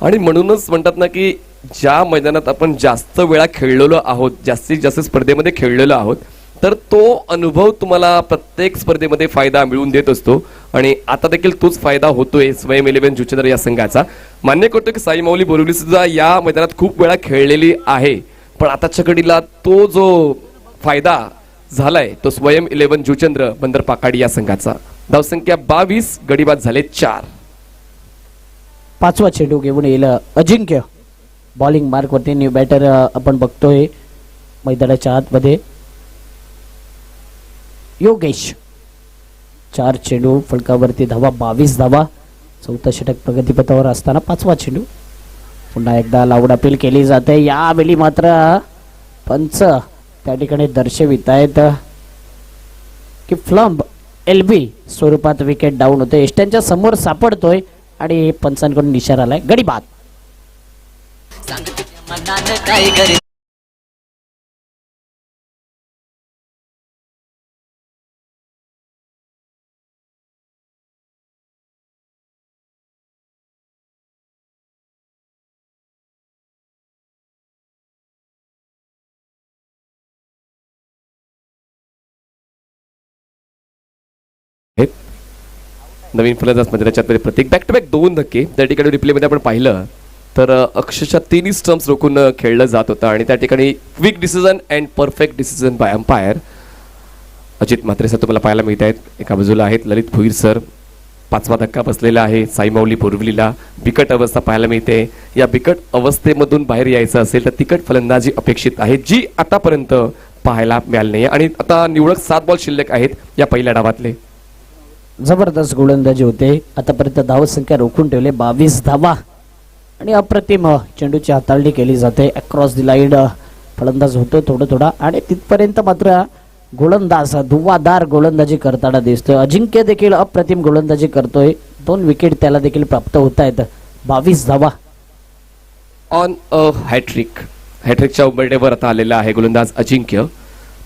आणि म्हणूनच म्हणतात ना की ज्या मैदानात आपण जास्त वेळा खेळलेलो आहोत, जास्तीत जास्त स्पर्धेमध्ये खेळलेलो आहोत, तर तो अनुभव तुम्हाला प्रत्येक स्पर्धेमध्ये फायदा मिळवून देत असतो आणि आता देखील तोच फायदा होतोय स्वयं 11 जुचंद्र या संघाचा. मान्य करतो की साई माऊली बोरिवली सुद्धा या मैदानात खूप वेळा खेळलेली आहे, पण आताच्या घडीला तो जो फायदा झालाय तो स्वयं 11 जुचंद्र बंदर पाकाडी या संघाचा. धावसंख्या 22, गडीबाद झाले 4. 5वा चेंडू घेऊन येईल अजिंक्य. बॉलिंग मार्क वरती न्यू बॅटर आपण बघतोय मैदानाच्या आतमध्ये. योगेश. 4 चेंडू फलकावरती धावा, 22 धावा. 4था षटक प्रगतीपथावर असताना 5वा चेंडू. पुन्हा एकदा लाऊड अपील केली जाते. यावेळी मात्र पंच त्या ठिकाणी दर्शवित आहेत की फ्लंब LB स्वरूपात विकेट डाऊन होते. एष्ट्यांच्या समोर सापडतोय आणि पंचांकडून इशारा आलाय गडीबाद. नवीन फलंदाज मैदानाच्या प्रत्येक बॅक टू बॅक 2 धक्के. त्या ठिकाणी रिप्लेमध्ये आपण पाहिलं तर अक्षरशः 3 स्टम्प्स रोखून खेळलं जात होतं आणि त्या ठिकाणी quick decision and perfect decision bye umpire. Ajit Mhatre sir तुम्हाला पाहायला मिळत आहेत. एका बाजूला आहेत ललित भोईर सर. 5वा धक्का बसलेला आहे साई माऊली बोरिवलीला. बिकट अवस्था पाहायला मिळते. या बिकट अवस्थेमधून बाहेर यायचं असेल तर तिकट फलंदाजी अपेक्षित आहे जी आतापर्यंत पाहायला मिळाली नाही आणि आता निवडक 7 बॉल शिल्लक आहेत या पहिल्या डावातले. जबरदस्त गोलंदाजी होते. आतापर्यंत धावसंख्या रोखून ठेवले 22 धावा आणि अप्रतिम चेंडूची हाताळणी केली जाते. अक्रॉस द लाईन फलंदाज होतो थोडा आणि तिथपर्यंत मात्र गोलंदाज धुवादार गोलंदाजी करताना दिसतोय. अजिंक्य देखील अप्रतिम गोलंदाजी करतोय. 2 विकेट त्याला देखील प्राप्त होत आहेत. 22 धावा ऑन अ हॅट्रिक. हॅट्रिकच्या उंबरठ्यावर आता आलेला आहे गोलंदाज अजिंक्य.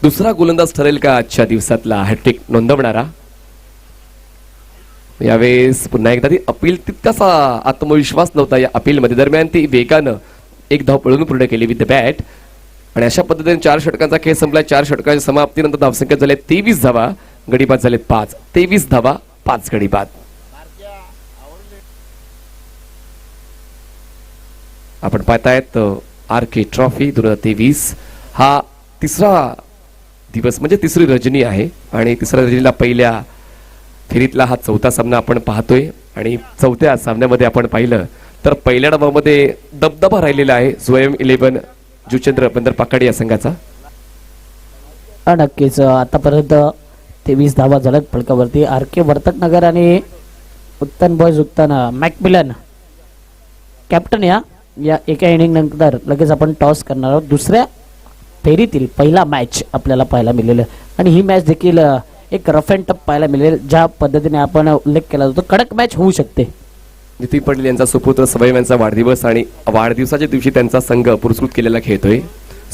दुसरा गोलंदाज ठरेल का आजच्या दिवसातला हॅट्रिक नोंदवणारा. यावेळेस पुन्हा एकदा ती अपील तितकासा आत्मविश्वास नव्हता या अपीलमध्ये. दरम्यान ती वेगानं 1 धाव पळून पूर्ण केली विथ द बॅट आणि अशा पद्धतीने 4 षटकांचा खेळ संपला. 4 षटकांच्या समाप्तीनंतर धावसंख्या झाले 23 धावा, गडीबाद झाले 5. 23 धावा 5 गडीबाद. आपण पाहतायत RK ट्रॉफी 2023. हा तिसरा दिवस म्हणजे तिसरी रजनी आहे आणि तिसऱ्या रजनीला पहिल्या फेरीतला हा 4था सामना आपण पाहतोय आणि 4थ्या सामन्यामध्ये आपण पाहिलं तर पहिल्या डावामध्ये दबदबा राहिलेला आहे स्वयं 11 जुचंद्र बंदर पाकाडी या संघाचा. नक्कीच आतापर्यंत 23 धावा झाल्यात फलकावरती. RK वर्तकनगर आणि उत्तन बॉयज उत्तन मॅकमिलन कॅप्टन या एका इनिंग नंतर लगेच आपण टॉस करणार आहोत. दुसऱ्या फेरीतील पहिला मॅच आपल्याला पाहायला मिळेल आणि ही मॅच देखील एक रफ अँड टफ पाहायला मिळेल. ज्या पद्धतीने आपण उल्लेख केला होता कडक मॅच होऊ शकते. नितीन पाटील यांचा सुपुत्र सवयम यांचा वाढदिवस आणि वाढदिवसाच्या दिवशी त्यांचा संघ पुरस्कृत केलेला खेळतोय.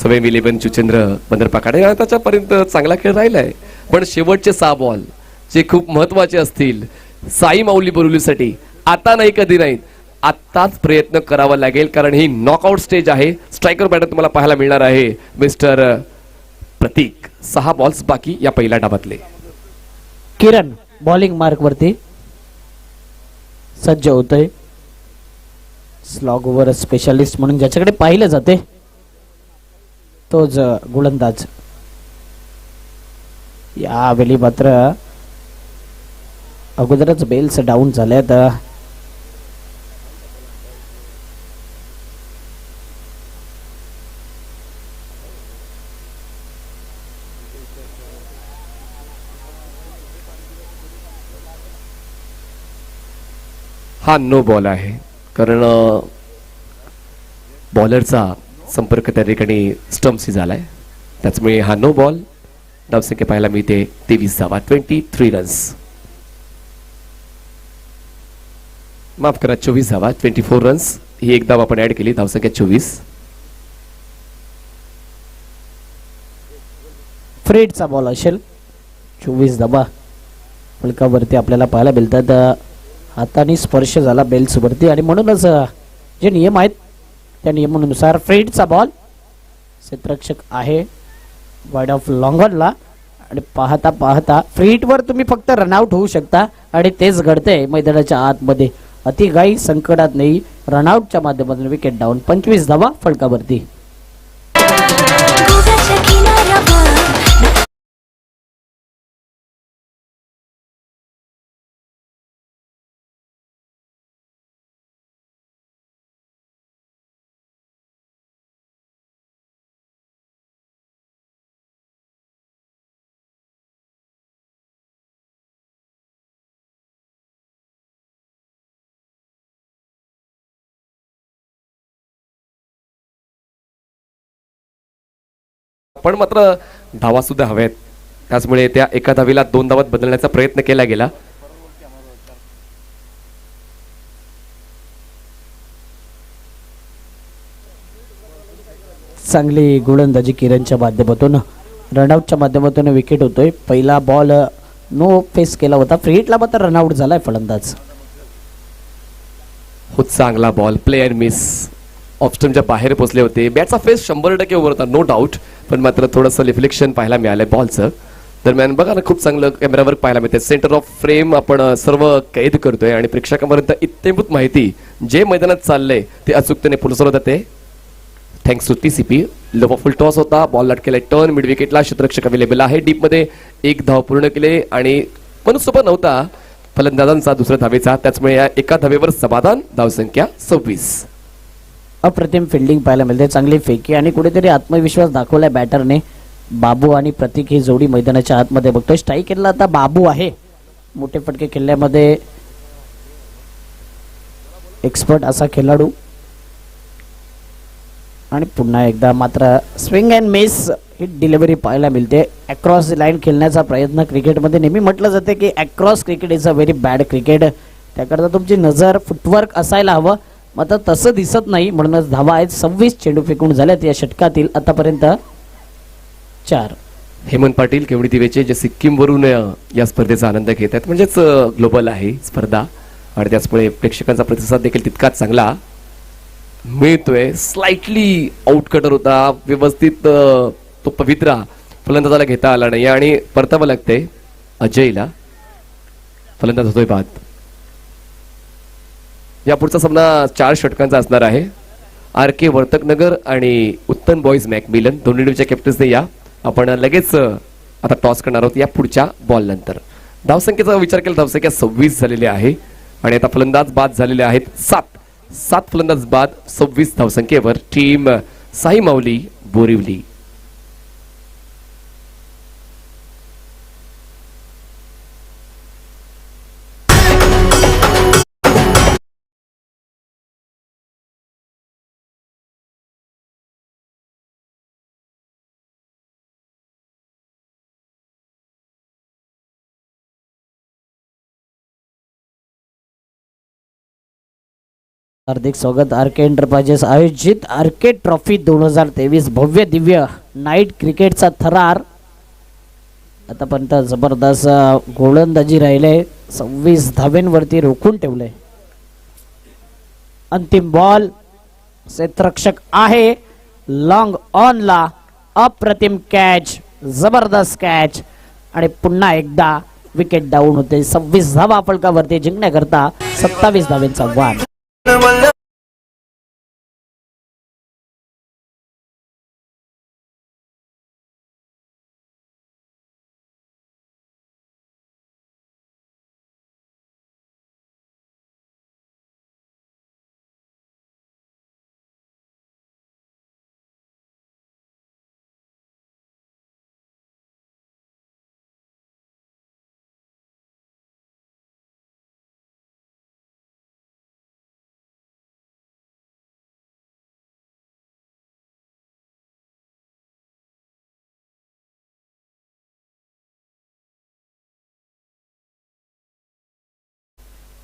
सवयम 11 चुचेंद्र बंदरपाकाडे त्याच्यापर्यंत चांगला खेळ राहिलाय, पण शेवटचे 6 बॉल जे खूप महत्वाचे असतील साई माऊली बोरिवलीसाठी आता नाही कधी नाही आत्ताच प्रयत्न करावा लागेल, कारण ही नॉकआउट स्टेज आहे. स्ट्रायकर बॅटर तुम्हाला पाहायला मिळणार आहे मिस्टर प्रतीक. 6 बॉल्स बाकी या पहिल्या डावातले. किरण बॉलिंग मार्क वरती सज्ज होतोय. स्लॉग ओव्हर स्पेशालिस्ट म्हणून ज्याच्याकडे पाहिलं जाते तोच गोलंदाज. यावेळी मात्र अगोदरच बेल्स डाऊन झाल्यात. हा नो बॉल आहे, कारण बॉलरचा संपर्क त्या ठिकाणी स्टम्पशी झालाय, त्याचमुळे हा नो बॉल. धावसंख्या पाहायला मिळते 23 धावा, 23 रन्स. माफ करा 24 धावा, 24 रन्स. ही एक धाव आपण ऍड केली, धावसंख्या 24. फ्रेडचा बॉल असेल. 24 धावा फलकावरती आपल्याला पाहायला मिळतात. हाताने स्पर्श झाला बेल्स वरती आणि म्हणूनच जे नियम आहेत त्या नियमानुसार फ्रेडचा बॉल. क्षेत्ररक्षक आहे वाईड ऑफ लॉंगॉनला आणि पाहता पाहता फ्रीटवर तुम्ही फक्त रनआउट होऊ शकता आणि तेच घडतंय मैदानाच्या आतमध्ये. अतिघाई संकटात नाही, रनआउटच्या माध्यमातून विकेट डाऊन. 25 धावा फलकावरती. पण मात्र धावा सुद्धा हव्यात, त्याचमुळे त्या एका धावीला 2 धावात बदलण्याचा प्रयत्न केला गेला. चांगली गोलंदाजी किरणच्या माध्यमातून. रनआउटच्या माध्यमातून विकेट होतोय. पहिला बॉल नो फेस केला होता, फ्रीटला मात्र रनआउट झालाय फलंदाज. हो चांगला बॉल, प्ले अँड मिस. ऑफस्टमच्या बाहेर पोहोचले होते. बॅटचा फेस 100% ओव्हर होता, नो डाऊट, पण मात्र थोडंसं रिफ्लेक्शन पाहायला मिळालंय बॉलचं. दरम्यान बघा ना, खूप चांगलं कॅमेरावर पाहायला मिळते. सेंटर ऑफ फ्रेम आपण सर्व कैद करतोय आणि प्रेक्षकांपर्यंत इत्यंभूत माहिती जे मैदानात चाललंय ते अचूकतेने पोहोचवलं जाते. Thanks to TCP. लोवा फुल टॉस होता, बॉल लटकेला टर्न मिड विकेटला. क्षेत्ररक्षक अवेलेबल आहे. डीप मध्ये 1 धाव पूर्ण केले आणि मनसुबा नव्हता फलंदाजांचा दुसऱ्या धावेचा, त्याचमुळे या एका धावेवर समाधान. धावसंख्या 26. अप्रतिम फिल्डिंग पाहायला मिळते, चांगली फेकी आणि कुठेतरी आत्मविश्वास दाखवलाय बॅटरने. बाबू आणि प्रतीक ही जोडी मैदानाच्या आतमध्ये बघतोय. स्ट्राईक केला आता बाबू आहे. मोठे फटके खेळण्यामध्ये एक्सपर्ट असा खेळाडू आणि पुन्हा एकदा मात्र swing and miss he delivery पाहायला मिळते. अक्रॉस लाईन खेळण्याचा प्रयत्न क्रिकेटमध्ये नेहमी म्हटलं जाते की across cricket is a very bad cricket. त्याकरता तुमची नजर फुटवर्क असायला हवं, मात्र तसं दिसत नाही. म्हणूनच धावा आहेत. 26 चेंडू फेकून झाल्यात या षटकातील आतापर्यंत 4. हेमंत पाटील केवडी दिवेचे जे सिक्कीम वरून या स्पर्धेचा आनंद घेत आहेत, म्हणजेच ग्लोबल आहे स्पर्धा आणि त्याचमुळे प्रेक्षकांचा प्रतिसाद देखील तितकाच चांगला मिळतोय. स्लाइटली आउट कटर होता, व्यवस्थित तो पवित्रा फलंदाजाला घेता आला नाही आणि परतावं लागते अजयला. फलंदाज होतोय बाद. या पुढचा सामना 4 षटकांचा असणार आहे. RK वर्तकनगर आणि उत्तम बॉईज मॅकमिलन दोन्ही टीमच्या कॅप्टन्सने या. आपण लगेच आता टॉस करणार आहोत या पुढच्या बॉल नंतर. धावसंख्येचा विचार केला, धावसंख्या 26 झालेली आहे आणि आता फलंदाज बाद झालेले आहेत 7 फलंदाज बाद 26 धावसंख्येवर. टीम साई माऊली बोरिवली. हार्दिक स्वागत आरके एंटरप्राइजेस आयोजित आरके ट्रॉफी 2023 भव्य दिव्य नाईट क्रिकेटचा थरार आतापर्यंत जबरदस्त गोलंदाजी राहिले 26 धावेंवरती रोखून ठेवले. अंतिम बॉल क्षेत्ररक्षक आहे लॉंग ऑन ला अप्रतिम कॅच जबरदस्त कॅच आणि पुन्हा एकदा विकेट डाऊन होते. 26 धावा फलकावरती जिंकण्याकरता 27 धावेंचा वाद.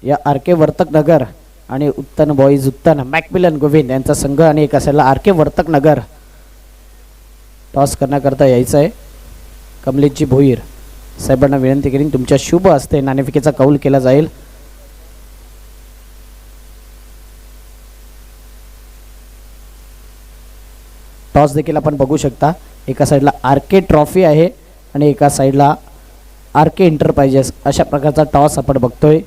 या आरके वर्तक नगर आणि उत्तन बॉईज उत्तन मॅकमिलन गोविंद यांचा संघ आणि एका साईडला आरके वर्तक नगर टॉस करण्याकरता यायचं आहे. कमलेशजी भोईर साहेबांना विनंती करीन तुमच्या शुभ हस्ते नाणेफेकीचा कौल केला जाईल. टॉस देखील आपण बघू शकता. एका साईडला आरके ट्रॉफी आहे आणि एका साईडला आरके एंटरप्राइजेस अशा प्रकारचा टॉस आपण बघतोय.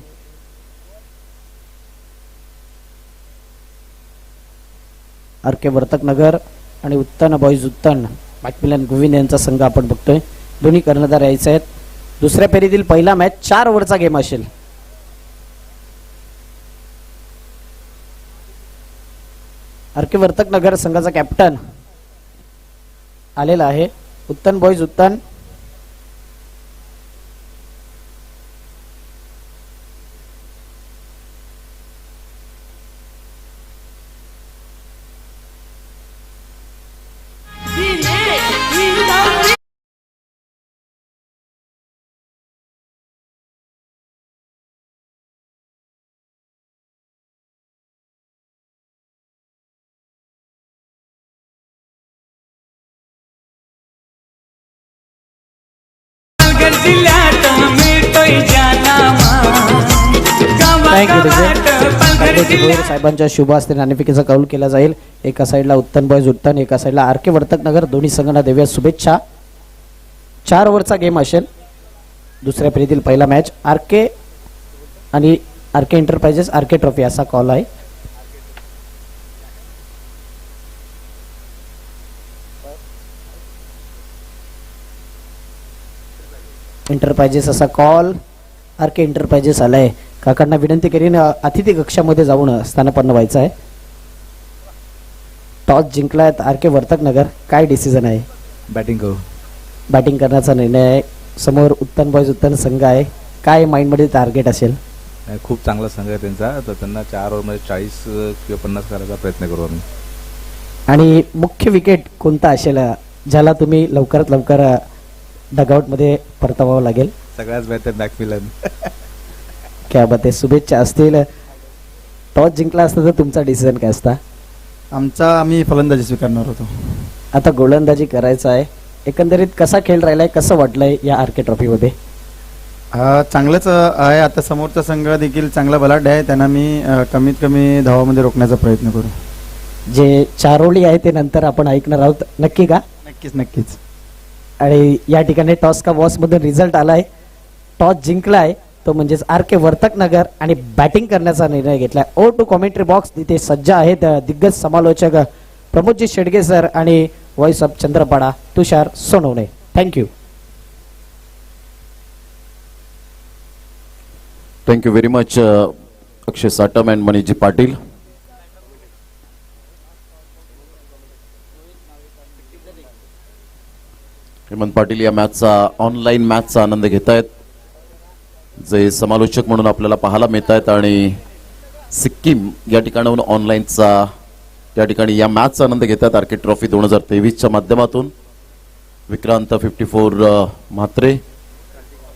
आरके वर्तक नगर आणि उत्तन बॉईज उत्तन मॅकमिलन गोविंद यांचा संघ आपण बघतोय. दोन्ही कर्णधार यायचे आहेत. दुसऱ्या फेरीतील पहिला मॅच 4 ओव्हरचा गेम असेल. आरके वर्तक नगर संघाचा कॅप्टन आलेला आहे. उत्तन बॉईज उत्तन पालघर जिल्ह्यात मिळतोय जानामा गावागावात पालघर जिल्ह्यात साहेबांच्या शुभ हस्ते नाणेफेकीचा कौल केला जाईल. एका साईडला उत्तन बॉईज उत्तन एका साईडला आरके वर्तक नगर दोन्ही संघांना देऊया शुभेच्छा. 4 ओव्हरचा गेम असेल. दुसऱ्या फेरीतील पहिला मॅच आरके आणि आरके एंटरप्राइजेस आरके ट्रॉफी असा कॉल आहे. एंटरप्राइजेस असा कॉल आरके एंटरप्राइजेस आलाय. काकांना विनंती करीन अतिथी कक्षामध्ये जाऊन स्थानापन्न व्हायचं आहे. टॉस जिंकलाय आरके वर्तक नगर. काय डिसिजन आहे? बॅटिंग करू. बॅटिंग करण्याचा निर्णय आहे. समोर उत्तन बॉईज उत्तन संघ आहे. काय माइंडमध्ये टार्गेट असेल? खूप चांगला संघ आहे त्यांचा. तर त्यांना 4 ओव्हरमध्ये 40 किंवा 50 करायचा प्रयत्न करू आम्ही. आणि मुख्य विकेट कोणता असेल ज्याला तुम्ही लवकरात लवकर डगआउटमध्ये परतावावं लागेल? सगळ्याच बेहतर मॅकमिलन. क्या बात आहे. शुभेच्छा असतील. टॉस जिंकला असता तर तुमचा डिसिजन काय असता? आम्ही फलंदाजी स्वीकारणार होतो. आता गोलंदाजी करायचं आहे. एकंदरीत कसा खेळ राहिलाय, कसं वाटलंय या आरके ट्रॉफीमध्ये? चांगलंच आहे. आता समोरचा संघ देखील चांगला बलाढ्य आहे. त्यांना मी कमीत कमी धावामध्ये रोखण्याचा प्रयत्न करू. जे चारोळी आहे ते नंतर आपण ऐकणार आहोत. नक्की का? नक्कीच. आणि या ठिकाणी टॉस का बॉस मधून रिझल्ट आलाय. टॉस जिंकलाय तो म्हणजेच आरके वर्तक नगर आणि बॅटिंग करण्याचा निर्णय घेतलाय. ओ टू कॉमेंट्री बॉक्स तिथे सज्ज आहेत दिग्गज समालोचक प्रमोदजी शेडगे सर आणि voice of Chandrapada Tushar Sonawane. Thank you. Thank you very much, Akshay Satam and Maniji Patil. Hemant Patil या मॅचचा ऑनलाईन मॅचचा आनंद घेत आहेत, जे समालोचक म्हणून आपल्याला पाहायला मिळत आहेत. आणि सिक्कीम या ठिकाणाहून ऑनलाईनचा या ठिकाणी या मॅचचा आनंद घेतात आरके ट्रॉफी 2023च्या माध्यमातून. विक्रांत 54 म्हात्रे,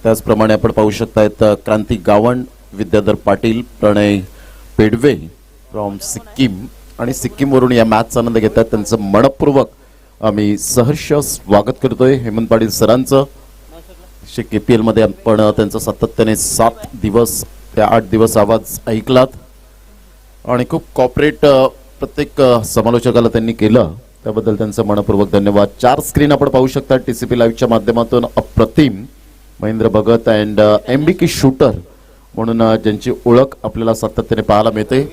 त्याचप्रमाणे आपण पाहू शकतायत क्रांती गावंड, विद्याधर पाटील, प्रणय पेडवे फ्रॉम सिक्कीम आणि सिक्कीमवरून या मॅचचा आनंद घेतात. त्यांचं मनपूर्वक आम्ही सहर्ष स्वागत करतोय. हेमंत पाटील सरांचं KPL मध्ये आपण त्यांचा सातत्याने 7 दिवस ते 8 दिवस आवाज ऐकलात आणि खूप कॉपरेट प्रत्येक समालोचकाला त्यांनी केलं, त्याबद्दल त्यांचं मनपूर्वक धन्यवाद. 4 स्क्रीन आपण पाहू शकता TCP लाईव्हच्या माध्यमातून. अप्रतिम Mahendra Bhagat and MBK shooter म्हणून ज्यांची ओळख आपल्याला सातत्याने पाहायला मिळते.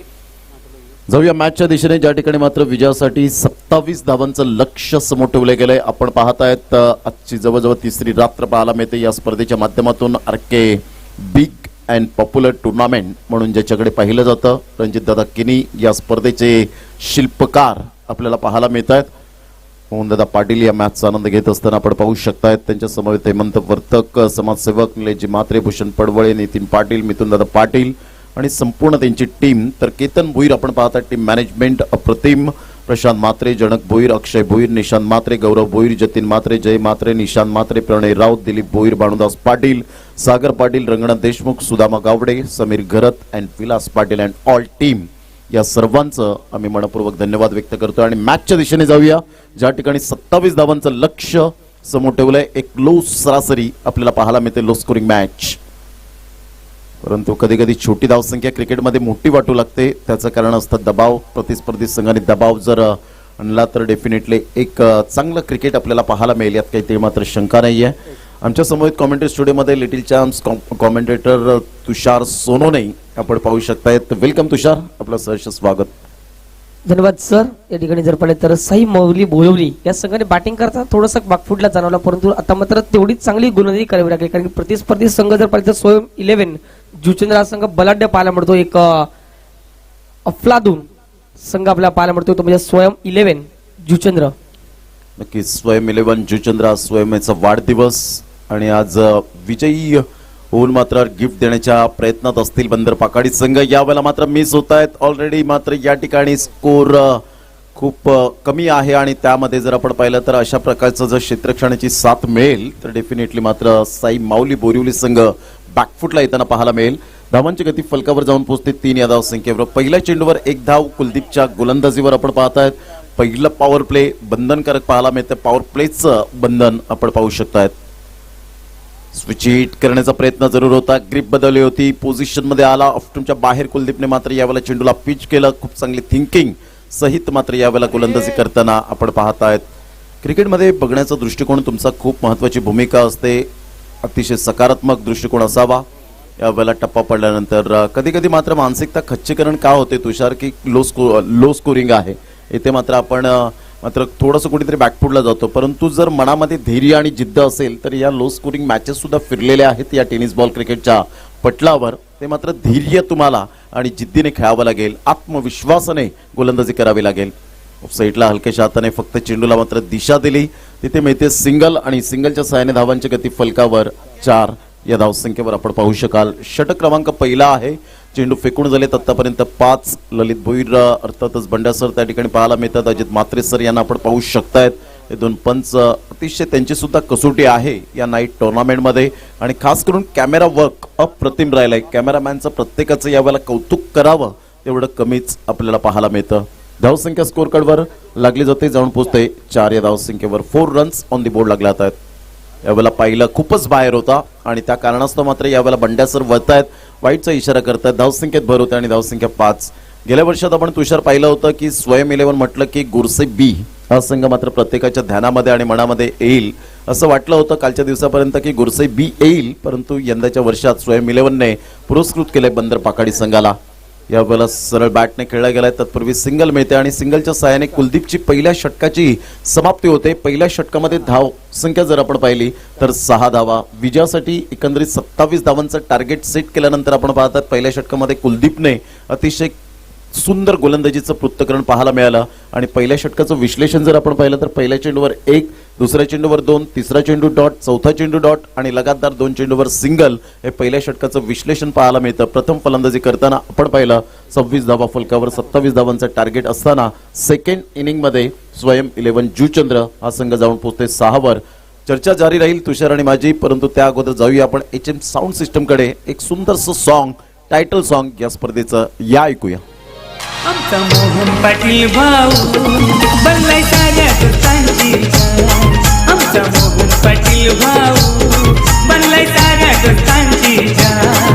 जाऊया मॅचच्या दिशेने, ज्या ठिकाणी मात्र विजयासाठी 27 धावांचं लक्ष्य समोर ठेवले गेलंय. आपण पाहतायत आजची जवळजवळ 3री रात्र पाहायला मिळते या स्पर्धेच्या माध्यमातून. RK big and popular tournament म्हणून ज्याच्याकडे पाहिलं जातं, रणजितदादा किनी या स्पर्धेचे शिल्पकार आपल्याला पाहायला मिळत आहेत. मोहनदादा पाटील या मॅचचा आनंद घेत असताना आपण पाहू शकतायत. त्यांच्या समवेत हेमंत वर्तक, समाजसेवक निलेशजी म्हात्रे, भूषण पडवळे, नितीन पाटील, मिथुनदादा पाटील आणि संपूर्ण त्यांची टीम. तर केतन भोईर आपण पाहता टीम मॅनेजमेंट अप्रतिम. Prashant Mhatre, Janak Bhoir, Akshay Bhoir, Nishant Mhatre, Gaurav Bhoir, Jatin Mhatre, Jay Mhatre, Nishant Mhatre, Pranay Raut, Dilip Bhoir, Bhanudas Patil, Sagar Patil, Ranganath Deshmukh, Sudama Gawade, Samir Gharat and Vilas Patil and all team. या सर्वांचं आम्ही मनपूर्वक धन्यवाद व्यक्त करतो आणि मॅचच्या दिशेने जाऊया, ज्या ठिकाणी 27 धावांचं लक्ष्य समोर ठेवलंय. एक लो सरासरी आपल्याला पाहायला मिळते, लो स्कोरिंग मॅच. परंतु कधी कधी छोटी धावसंख्या क्रिकेटमध्ये मोठी वाटू लागते. त्याचं कारण असतं दबाव. प्रतिस्पर्धी संघाने दबाव जर आणला तर डेफिनेटली एक चांगलं क्रिकेट आपल्याला पाहायला मिळेल, यात काही ते मात्र शंका नाही आहे. आमच्या समोर कॉमेंट्री स्टुडिओमध्ये लिटिल चॅम्प्स कॉमेंटेटर तुषार सोनोने आपण पाहू शकतायत. वेलकम तुषार, आपलं सहर्ष स्वागत. धन्यवाद सर. या ठिकाणी जर पाहिले तर साई मौली बोलवली या संघाने बॅटिंग करता थोडंसं बाकफुटला जाणवला, परंतु आता मात्र तेवढीच चांगली गोलंदाजी करावी लागली, कारण की प्रतिस्पर्धी संघ जर पाहिजे तर स्वयं 11 जुचंद्र हा संघ बलाढ्य पाहायला मिळतो. एक अफलातून संघ आपल्याला पाहायला मिळतो, तो म्हणजे स्वयं 11 जुचंद्र. नक्कीच स्वयं 11 जुचंद्र, स्वयं याचा वाढदिवस आणि आज विजयी होऊन मात्र गिफ्ट देण्याच्या प्रयत्नात असतील बंदर पाकाडी संघ. यावेळेला मात्र मिस होत आहेत ऑलरेडी. मात्र या ठिकाणी स्कोर खूप कमी आहे आणि त्यामध्ये जर आपण पाहिलं तर अशा प्रकारचं जर क्षेत्ररक्षणाची साथ मिळेल तर डेफिनेटली मात्र साई माऊली बोरिवली संघ बॅकफुटला येताना पाहायला मिळेल. धावांची गती फलकावर जाऊन पोहोचते 3 या धावसंख्येवर. पहिल्या चेंडूवर 1 धाव कुलदीपच्या गोलंदाजीवर आपण पाहतायत. पहिलं पॉवर प्ले बंधनकारक पाहायला मिळतं. पॉवर प्लेचं बंधन आपण पाहू शकतायत. स्विच हिट करण्याचा प्रयत्न जरूर होता, ग्रिप बदलली होती, पोझिशन मध्ये आला ऑफ्टूमच्या बाहेर. कुलदीपने मात्र यावेळेला चेंडूला पिच केलं. खूप चांगली थिंकिंग सहित मात्र यावेळेला गोलंदाजी करताना आपण पाहतायत. क्रिकेटमध्ये बघण्याचा दृष्टिकोन तुमचा खूप महत्वाची भूमिका असते. अतिशय सकारात्मक दृष्टिकोन असावा. यावेळेला टप्पा पडल्यानंतर कधी कधी मात्र मानसिकता खच्चीकरण का होते तुषार, की लो स्कोरिंग आहे इथे मात्र आपण मात्र थोडंसं कुठेतरी बॅकफुटला जातो. परंतु जर मनामध्ये धैर्य आणि जिद्द असेल तर या लो स्कोरिंग मॅचेस सुद्धा फिरलेल्या आहेत या टेनिस बॉल क्रिकेटच्या पटलावर. ते मात्र धैर्य तुम्हाला आणि जिद्दीने खेळावं लागेल, आत्मविश्वासाने गोलंदाजी करावी लागेल. साईडला हलक्याच्या हाताने फक्त चेंडूला मात्र दिशा दिली, तिथे मिळते सिंगल आणि सिंगलच्या सहाय्याने धावांची गती फलकावर 4 या धावसंख्येवर आपण पाहू शकाल. षटक क्रमांक पहिला आहे. चेंडू फेकून झालेत आतापर्यंत 5. ललित भोईर अर्थातच बंड्या सर त्या ठिकाणी पाहायला मिळतात. अजित म्हात्रे सर यांना आपण पाहू शकतायत. हे 2 पंच अतिशय त्यांची सुद्धा कसोटी आहे या नाईट टुर्नामेंटमध्ये आणि खास करून कॅमेरा वर्क अप्रतिम राहिलाय. कॅमेरामॅनचं प्रत्येकाचं यावेळेला कौतुक करावं तेवढं कमीच आपल्याला पाहायला मिळतं. धावसंख्या स्कोर कार्डवर लागली जाते, जाऊन पोहोचते 4 या धावसंख्येवर. 4 रन्स ऑन दी बोर्ड लागले आहेत. यावेळेला पाहिलं खूपच बाहेर होता आणि त्या कारणास्तव मात्र यावेळेला बंड्या सर वळतायत, वाईटचा इशारा करतायत. धावसंख्येत भर होते आणि धावसंख्या 5. गेल्या वर्षात आपण तुषार पाहिलं होतं की स्वयं 11 म्हटलं की गुरसे बी हा संघ मात्र प्रत्येकाच्या ध्यानामध्ये आणि मनामध्ये येईल असं वाटलं होतं कालच्या दिवसापर्यंत की गुरसे बी येईल, परंतु यंदाच्या वर्षात स्वयं 11ने पुरस्कृत केले बंदर पाकाडी संघाला. यावेळेला सरळ बॅटने खेळला गेलाय. तत्पूर्वी सिंगल मिळते आणि सिंगलच्या सहाय्याने कुलदीपची पहिल्या षटकाची समाप्ती होते. पहिल्या षटकामध्ये धाव संख्या जर आपण पाहिली तर 6 धावा. विजयासाठी एकंदरीत 27 धावांचं टार्गेट सेट केल्यानंतर आपण पाहतात पहिल्या षटकामध्ये कुलदीपने अतिशय सुंदर गोलंदाजीचं पृथक्करण पाहायला मिळालं आणि पहिल्या षटकाचं विश्लेषण जर आपण पाहिलं तर पहिल्या चेंडूवर 1, दुसऱ्या चेंडूवर 2, तिसरा चेंडू डॉट, चौथा चेंडू डॉट आणि लगातार 2 चेंडूवर सिंगल हे पहिल्या षटकाचं विश्लेषण पाहायला मिळतं. प्रथम फलंदाजी करताना आपण पाहिलं 26 धावा फलकावर 27 धावांचं टार्गेट असताना सेकंड इनिंगमध्ये स्वयं 11 जुचंद्र हा संघ जाऊन पोहोचते 6 वर. चर्चा जारी राहील तुषार आणि माझी, परंतु त्या अगोदर जाऊया आपण HM साऊंड सिस्टमकडे. एक सुंदरसं सॉन्ग, टायटल सॉन्ग या स्पर्धेचं या ऐकूया. आमचा मोहन पाटील भाऊ बनलाय साऱ्या दोस्तांची जान. आमचा मोहन पाटील भाऊ बनलाय साऱ्या दोस्तांची जान.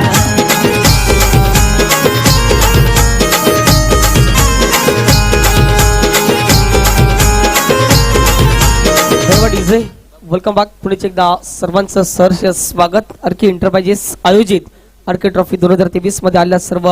DJ welcome back. पुढेच एकदा सर्वांचं सहर्ष स्वागत. आर्की एंटरप्राइजेस आयोजित आर्की ट्रॉफी 2023 मध्ये आलेल्या सर्व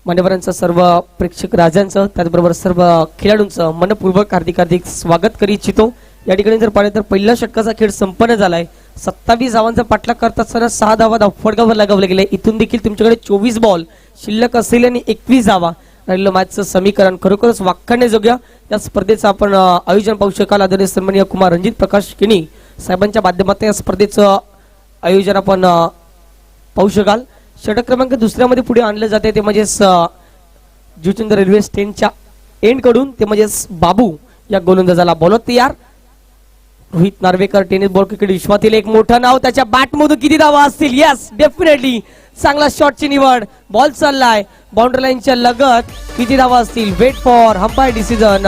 मान्यवरांचं, सर्व प्रेक्षक राजांचं, त्याचबरोबर सर्व खेळाडूंचं मनपूर्वक हार्दिक स्वागत करी इच्छितो. या ठिकाणी जर पाहिलं तर पहिल्या षटकाचा खेळ संपन्न झालाय. 27 धावांचा पाठलाग करत असताना 6 धावा फडकावर लगावले गेले. इथून देखील तुमच्याकडे 24 बॉल शिल्लक असलेले आणि 21 धावा राहिलेलं मॅचचं समीकरण खरोखरच वाखाणण्याजोग्य. या स्पर्धेचं आपण आयोजन पाहू शकाल. आदरणीय सन्माननीय कुमार रणजित प्रकाश किनी साहेबांच्या माध्यमातून या स्पर्धेचं आयोजन आपण पाहू शकाल. षटक क्रमांक दुसऱ्यामध्ये पुढे आणलं जाते ते म्हणजेच जुचंद रेल्वे स्टेशनच्या एंड कडून ते म्हणजेच बाबू या गोलंदाजाला बॉलर तयार. Rohit Narvekar tennis ball cricket विश्वातील एक मोठं नाव. त्याच्या बॅटमधून किती धावा असतील? यस, डेफिनेटली चांगला शॉटची निवड. बॉल चाललाय बाउंड्री लाईनच्या लगत. किती धावा असतील? Wait for umpire decision.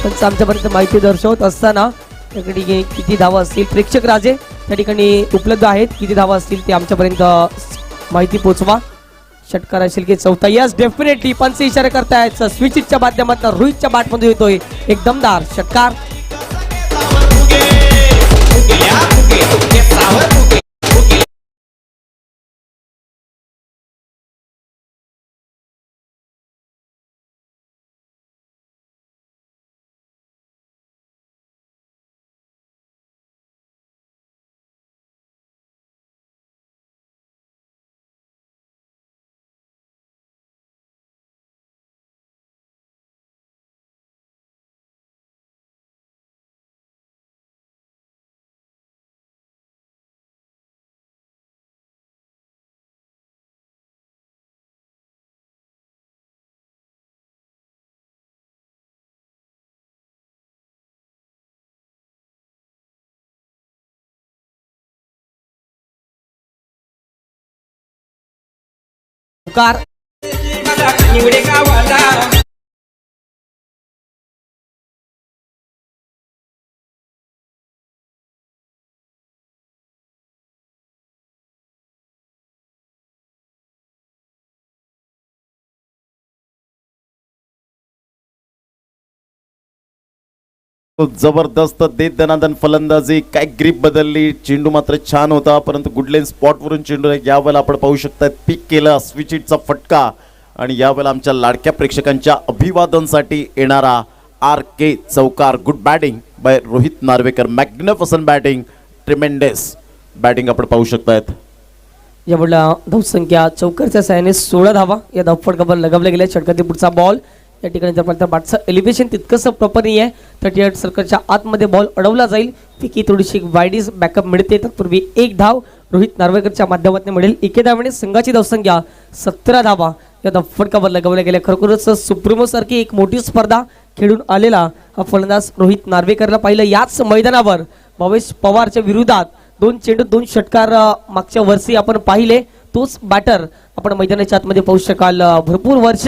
पण आमच्यापर्यंत माहिती दर्शवत असताना त्या ठिकाणी किती धावा असतील प्रेक्षक राजे त्या ठिकाणी उपलब्ध आहेत. किती धावा असतील ते आमच्यापर्यंत माहिती पोहोचवा. षटकार असेल की चौथा? यस, डेफिनेटली पंच इशारा करतायत. स्विचच्या माध्यमातून रोहितच्या बॅटमध्ये येतोय एक दमदार षटकार. कार जबरदस्त देत दनादन फलंदाजी. काय ग्रीप बदलली. चेंडू मात्र छान होता, परंतु गुडलेन स्पॉट वरून चेंडू यावेळेला आपण पाहू शकता पिक केला. स्विचिटचा फटका. आणि यावेळेला आमच्या लाडक्या प्रेक्षकांच्या अभिवादनसाठी येणारा RK चौकार. Good batting by Rohit Narvekar. Magnificent batting, tremendous batting आपण पाहू शकतायत. यावेळेला धावसंख्या चौकारच्या साहाय्याने 16 धावा या धावफटकावर लगावल्या गेल्या. षटकातील पुढचा बॉल या ठिकाणी जर पाहिलं तर बॅटचं एलिव्हेशन तितकंसं प्रॉपर नाही आहे. 38 सर्कलच्या आतमध्ये बॉल अडवला जाईल. पैकी थोडीशी वाईडीज बॅकअप मिळते. तत्पूर्वी एक धाव रोहित नार्वेकरच्या माध्यमातून मिळेल. एके धावेने संघाची धावसंख्या 17 धावा या धावफटकावर लगावल्या गेल्या. खरोखरच सुप्रीमो सारखी एक मोठी स्पर्धा खेळून आलेला हा फलंदाज रोहित नार्वेकरला पाहिलं याच मैदानावर भावेश पवारच्या विरोधात 2 चेंडू 2 षटकार मागच्या वर्षी आपण पाहिले. तोच बॅटर आपण मैदानाच्या आतमध्ये पाहू शकाल. भरपूर वर्ष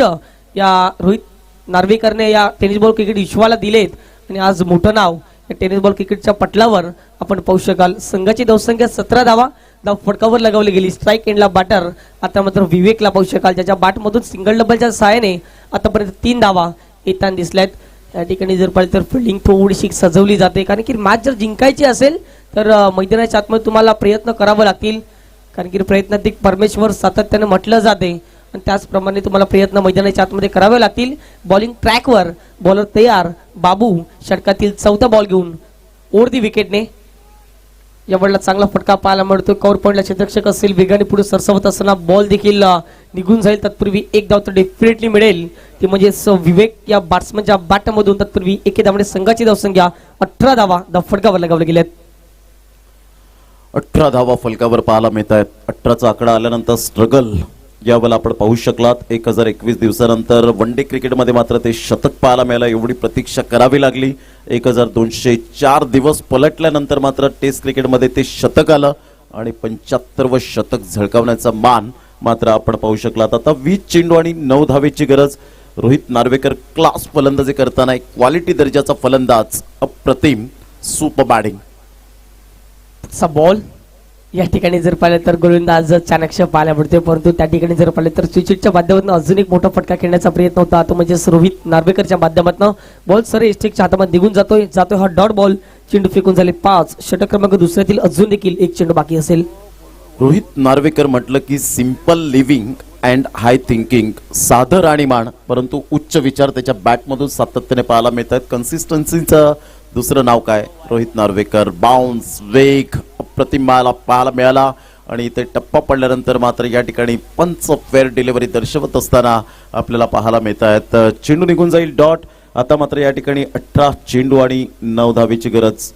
या रोहित नार्वेकरने या टेनिस बॉल क्रिकेट विश्वाला दिलेत आणि आज मोठं नाव या टेनिस बॉल क्रिकेटच्या पटलावर आपण पाहू शकाल. संघाची धावसंख्या 17 धावा धाव फटकावर लगावली गेली. स्ट्राईक एंडला बॅटर आता मात्र विवेकला पाहू शकाल, ज्याच्या बॅटमधून सिंगल डबलच्या सहाय्याने आतापर्यंत 3 धावा येताना दिसल्यात. या ठिकाणी जर पाहिलं तर फिल्डिंग थोडीशी सजवली जाते, कारण की मॅच जर जिंकायची असेल तर मैदानाच्या आतमध्ये तुम्हाला प्रयत्न करावे लागतील, कारण की प्रयत्नात परमेश्वर सातत्याने म्हटलं जाते आणि त्याचप्रमाणे तुम्हाला प्रयत्न मैदानाच्या आतमध्ये करावे लागतील. बॉलिंग ट्रॅकवर बॉलर तयार. बाबू षटकातील 4था बॉल घेऊन ओव्हर दी विकेटने या बॉलला चांगला फटका पाहायला मिळतो. कव्हर पॉइंटला क्षेत्ररक्षक असेल, वेगाने पुढे सरसवत असताना बॉल देखील निघून जाईल. तत्पूर्वी एक धाव तर डेफिनेटली मिळेल, ती म्हणजे विवेक या बॅट्समनच्या बॅटमधून. तत्पूर्वी एके धावाने संघाची धावसंख्या 18 धावा धाव फटकावर लगावल्या गेल्यात. 18 धावा फलकावर पाहायला मिळत आहेत. 18चा आकडा आल्यानंतर स्ट्रगल यावेळेला आपण पाहू शकलात. 1021 दिवसानंतर वन डे क्रिकेटमध्ये मात्र ते शतक पाहायला मिळालं. एवढी प्रतीक्षा करावी लागली. 1204 दिवस पलटल्यानंतर मात्र टेस्ट क्रिकेटमध्ये ते शतक आलं आणि 75व शतक झळकावण्याचा मान मात्र आपण पाहू शकलात. आता 20 चेंडू आणि 9 धावेची गरज. रोहित नार्वेकर क्लास फलंदाजी करताना एक क्वालिटी दर्जाचा फलंदाज, अप्रतिम सुपर बॅटिंग. चा बॉल या ठिकाणी जर पाहिलं तर गोलंदाज चाणक्य पाहायला मिळते, परंतु त्या ठिकाणी जर पाहिलं तर स्विचिटच्या माध्यमातून अजून एक मोठा फटका खेळण्याचा प्रयत्न होता. तो म्हणजे रोहित नार्वेकरच्या माध्यमातून बॉल सरळ स्टिकच्या हातामध्ये निघून जातोय हा डॉट बॉल. चेंडू फेकून झाले 5. षटक क्रमांक दुसऱ्यातील अजून देखील एक चेंडू बाकी असेल. रोहित नार्वेकर म्हटलं की simple living and high thinking, साधं राणीमान परंतु उच्च विचार त्याच्या बॅटमधून सातत्याने पाहायला मिळतात. कन्सिस्टन्सीचं दुसरं नाव काय? रोहित नार्वेकर. बाउन्स, वेग अप्रतिम पाहायला मिळाला आणि इथे टप्पा पडल्यानंतर मात्र या ठिकाणी पंच फेअर डिलिव्हरी दर्शवत असताना आपल्याला पाहायला मिळत आहेत. चेंडू निघून जाईल डॉट. आता मात्र या ठिकाणी 18 चेंडू आणि 9 धावेची गरज.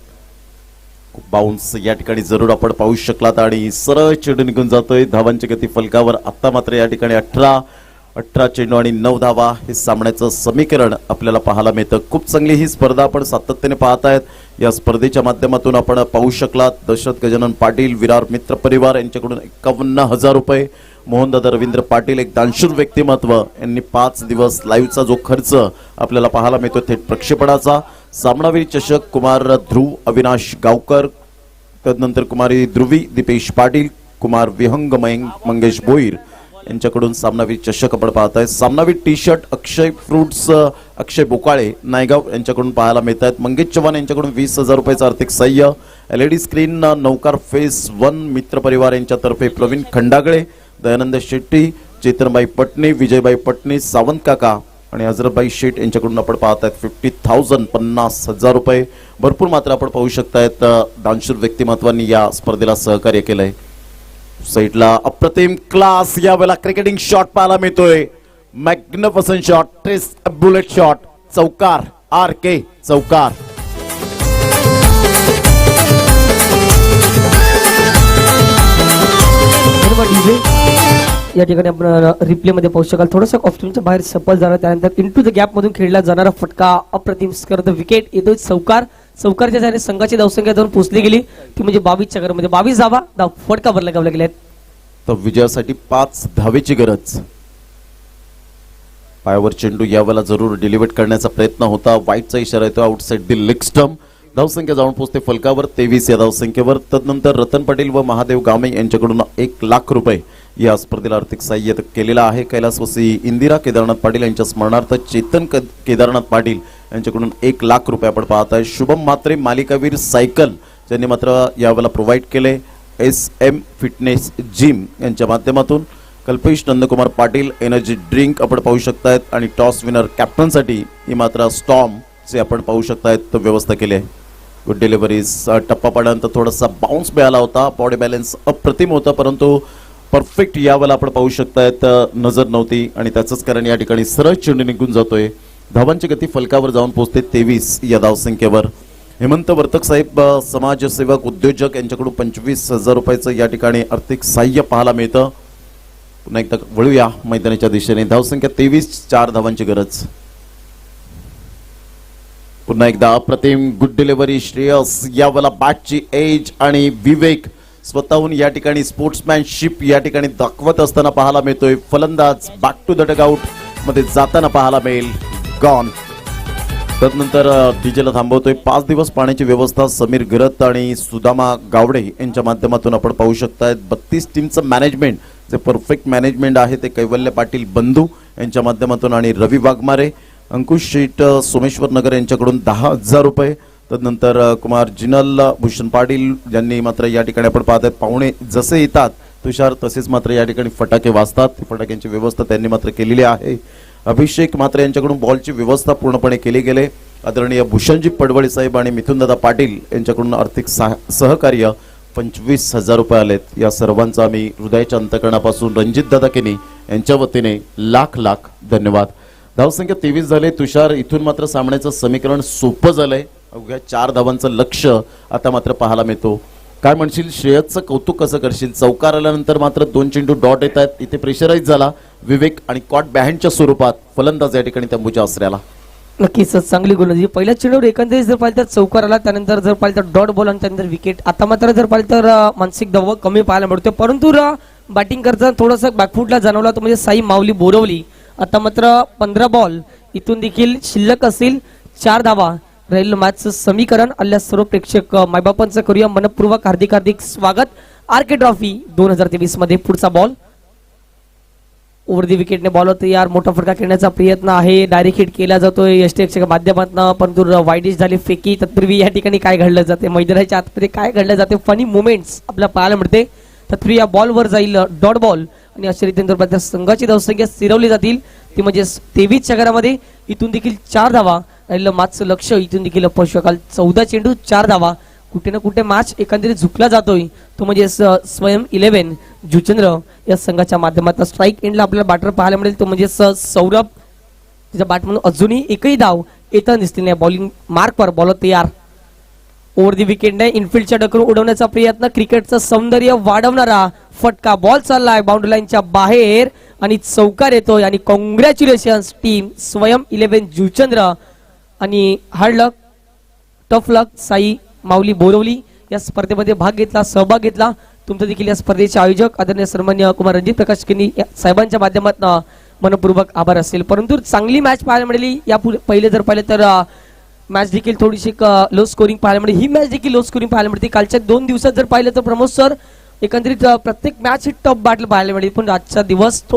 बाउन्स या ठिकाणी जरूर आपण पाहू शकलात आणि सरळ चेंडू निघून जातोय धावांची गती फलकावर. आता मात्र या ठिकाणी 18 चेंडू आणि 9 धावा हे सामन्याचं समीकरण आपल्याला पाहायला मिळतं. खूप चांगली ही स्पर्धा आपण सातत्याने पाहतायत. या स्पर्धेच्या माध्यमातून आपण पाहू शकलात दशरथ गजानन पाटील, विरार मित्र परिवार यांच्याकडून 51,000 रुपये, मोहनदादा रवींद्र पाटील एक दानशूर व्यक्तिमत्व यांनी 5 दिवस लाईव्हचा जो खर्च आपल्याला पाहायला मिळतो थेट प्रक्षेपणाचा. सामनावीर चषक कुमार ध्रुव अविनाश गावकर, त्यानंतर कुमारी ध्रुवी दीपेश पाटील, कुमार विहंग मंगेश भोईर यांच्याकडून सामनावीर चषक आपण पाहताय. सामनावीर टी शर्ट अक्षय फ्रुट्स अक्षय बोकाळे नायगाव यांच्याकडून पाहायला मिळत आहेत. मंगेश चव्हाण यांच्याकडून 20,000 रुपयाचं आर्थिक सहाय्य. LED स्क्रीन नौकार फेस 1 मित्र परिवार यांच्यातर्फे प्रवीण खंडागळे, दयानंद शेट्टी, चेतनबाई पटणी, विजयबाई पटणी, सावंत काका आणि हजरतबाई शेठ यांच्याकडून आपण पाहतायत 50,000 50,000 रुपये. भरपूर मात्र आपण पाहू शकतायत दानशूर व्यक्तिमत्वांनी या स्पर्धेला सहकार्य केलंय. साईडला अप्रतिम क्लास यावेळेला क्रिकेटिंग शॉट पाहायला मिळतोय. Magnificent shot, trace bullet shot, चौकार, RK चौकार. या ठिकाणी आपण रिप्ले मध्ये पाहू शकाल थोडंसं ऑप्शनच्या बाहेर सफल झालं, त्यानंतर इंटू द गॅप मधून खेळला जाणारा फटका अप्रतिम स्कर विकेट येतो. चौकारच्या झाले संघाची धावसंख्या जाऊन पोहोचली गेली ती म्हणजे 22च्या घरामध्ये 22 धावा फटकावर लगावल्या गेल्यात. तर विजयासाठी 5 धावेची गरज. पायावर चेंडू यावेळेला जरूर डिलिव्हर करण्याचा प्रयत्न होता. वाईटचा इशारा येतो आउटसाइड द लेग स्टंप. धावसंख्या जाऊन पोहोचते फलकावर 23 या धावसंख्येवर. तदनंतर रतन पाटील व महादेव गामे यांच्याकडून 1 लाख रुपये या स्पर्धेला आर्थिक सहाय्य केलेलं आहे. कैलासवासी इंदिरा केदारनाथ पाटील यांच्या स्मरणार्थ चेतन केदारनाथ पाटील यांच्याकडून 1 लाख रुपये आपण पाहत आहे. शुभम म्हात्रे मालिकावीर सायकल ज्यांनी मात्र यावेळेला प्रोव्हाइड केले. SM फिटनेस जिम यांच्या माध्यमातून कल्पेश नंदकुमार पाटील एनर्जी ड्रिंक आपण पाहू शकतायत आणि टॉस विनर कॅप्टनसाठी ही मात्र स्टॉर्म चे आपण पाहू शकतायत व्यवस्था केली आहे. Good deliveries. टप्पा पडल्यानंतर थोडासा बाउन्स मिळाला होता. बॉडी बॅलन्स अप्रतिम होता परंतु परफेक्ट यावेळेला आपण पाहू शकतायत नजर नव्हती आणि त्याचंच कारण या ठिकाणी सरळ चेंडू निघून जातोय. धावांची गती फलकावर जाऊन पोहोचते 23 या धावसंख्येवर. हेमंत वर्तक साहेब समाजसेवक उद्योजक यांच्याकडून 25,000 रुपयाचं या ठिकाणी आर्थिक सहाय्य पाहायला मिळतं. पुन्हा एकदा वळूया मैदानाच्या दिशेने. धावसंख्या 23, 4 धावांची गरज. पुन्हा एकदा अप्रतिम गुड डिलिव्हरी श्रेयस. यावेळेला बॅटची एज आणि विवेक स्वतःहून या ठिकाणी स्पोर्ट्समॅनशिप या ठिकाणी दाखवत असताना पाहायला मिळतोय. फलंदाज बॅक टू द डगआउट मध्ये जाताना पाहायला मिळेल. गॉन. तदनंतर डीजेला थांबवतोय. 5 दिवस पाण्याची व्यवस्था समीर गरत आणि सुदामा गावडे यांच्या माध्यमातून आपण पाहू शकतायत. 32 टीमचं मॅनेजमेंट जे परफेक्ट मॅनेजमेंट आहे ते कैवल्य पाटील बंधू यांच्या माध्यमातून आणि रवी वाघमारे, अंकुश शेट सोमेश्वर नगर यांच्याकडून 10,000 रुपये. तदनंतर कुमार जिनल भूषण पाटील ज्यांनी मात्र या ठिकाणी आपण पाहतात पाहुणे जसे येतात तुषार तसेच मात्र या ठिकाणी फटाके वाजतात. फटाक्यांची व्यवस्था त्यांनी मात्र केलेली आहे. अभिषेक मात्र यांच्याकडून बॉलची व्यवस्था पूर्णपणे केली गेले. आदरणीय भूषणजी पडवळे साहेब आणि मिथुनदादा पाटील यांच्याकडून आर्थिक सहकार्य 25,000 रुपये आलेत. या सर्वांचा आम्ही हृदयाच्या अंतकरणापासून रणजित दादा केनी यांच्या वतीने लाख लाख धन्यवाद. धावसंख्या 23 झाले. तुषार इथून मात्र सामन्याचं समीकरण सोपं झालंय. अवघ्या 4 धावांचं लक्ष आता मात्र पाहायला मिळतो. काय म्हणशील श्रेयसचं कौतुक कसं करशील? चौकार आल्यानंतर मात्र 2 चेंडू डॉट येत आहेत. इथे प्रेशराईज झाला विवेक आणि कॉट बॅहँडच्या स्वरूपात फलंदाज या ठिकाणी तंबूच्या आसऱ्याला. नक्कीच चांगली गोलंदाजी. पहिल्या चेंडूवर एकंदरीत जर पाहिलं तर चौकार आला, त्यानंतर जर पाहिलं तर डॉट बॉल आणि त्यानंतर विकेट. आता मात्र जर पाहिलं तर मानसिक दबाव कमी पाहायला मिळतो. परंतु बॅटिंग करताना थोडंसं बॅकफुटला जाणवला तो म्हणजे साई माऊली बोरवली आता मात्र 15 बॉल इथून देखील शिल्लक असेल 4 धावा राहील मॅचचं समीकरण. आल्या सर्व प्रेक्षक मायबापांचं करूया मनपूर्वक हार्दिक हार्दिक स्वागत. आर के ट्रॉफी 2023 मध्ये पुढचा बॉल ओव्हर दी विकेटने बॉल होते यार. मोठा फटका खेळण्याचा प्रयत्न आहे. डायरेक्ट हिट केला जातोय यष्टीच्या माध्यमातून परंतु वाईडिश झाली फेकी. तत्पूर्वी या ठिकाणी काय घडलं जाते मैदानाच्या आतमध्ये काय घडलं जाते फनी मुवमेंट्स आपल्याला पाहायला मिळते. तत्पूर्वी या बॉलवर जाईल डॉट बॉल आणि अशा रीतीने संघाची धावसंख्या स्थिरवली जातील ती म्हणजे 23 चकरामध्ये. इथून देखील 4 धावा राहिलं मॅचचं लक्ष. इथून देखील अपश्यकाल 14 चेंडू 4 धावा. कुठे ना कुठे मॅच एकंदरीत झुकला जातोय तो म्हणजे स्वयं 11 जुचंद्र या संघाच्या माध्यमातून. स्ट्राईक एंडला आपल्याला बॅटर पाहायला मिळेल तो म्हणजे सौरभ. त्याच्या बॅट म्हणून अजूनही एकही धाव येताना दिसली नाही. बॉलिंग मार्कवर बॉलर तयार. ओव्हर दी विकेटने इनफिल्डच्या डकरून उडवण्याचा प्रयत्न. क्रिकेटचं सौंदर्य वाढवणारा फटका. बॉल चाललाय बाउंड्री लाईनच्या बाहेर आणि चौकार येतोय आणि कॉंग्रॅच्युलेशन्स टीम स्वयं 11 जुचंद्र आणि हार्ड लक टफ लक साई माऊली बोरवली या स्पर्धेमध्ये भाग घेतला सहभाग घेतला. तुमचं देखील या स्पर्धेचे आयोजक आदरणीय सन्मान्य कुमार रणजित प्रकाश किनी साहेबांच्या माध्यमातून मनपूर्वक आभार असेल. परंतु चांगली मॅच पाहायला मिळाली. या पहिले जर पाहिलं तर मॅच देखील थोडीशी लो स्कोरिंग पाहायला मिळते. ही मॅच देखील लो स्कोरिंग पाहायला मिळते. कालच्या 2 दिवसात जर पाहिलं तर प्रमोद सर एकंदरीत प्रत्येक मॅच ही टफ बॅटल पाहायला मिळते पण आजचा दिवस तो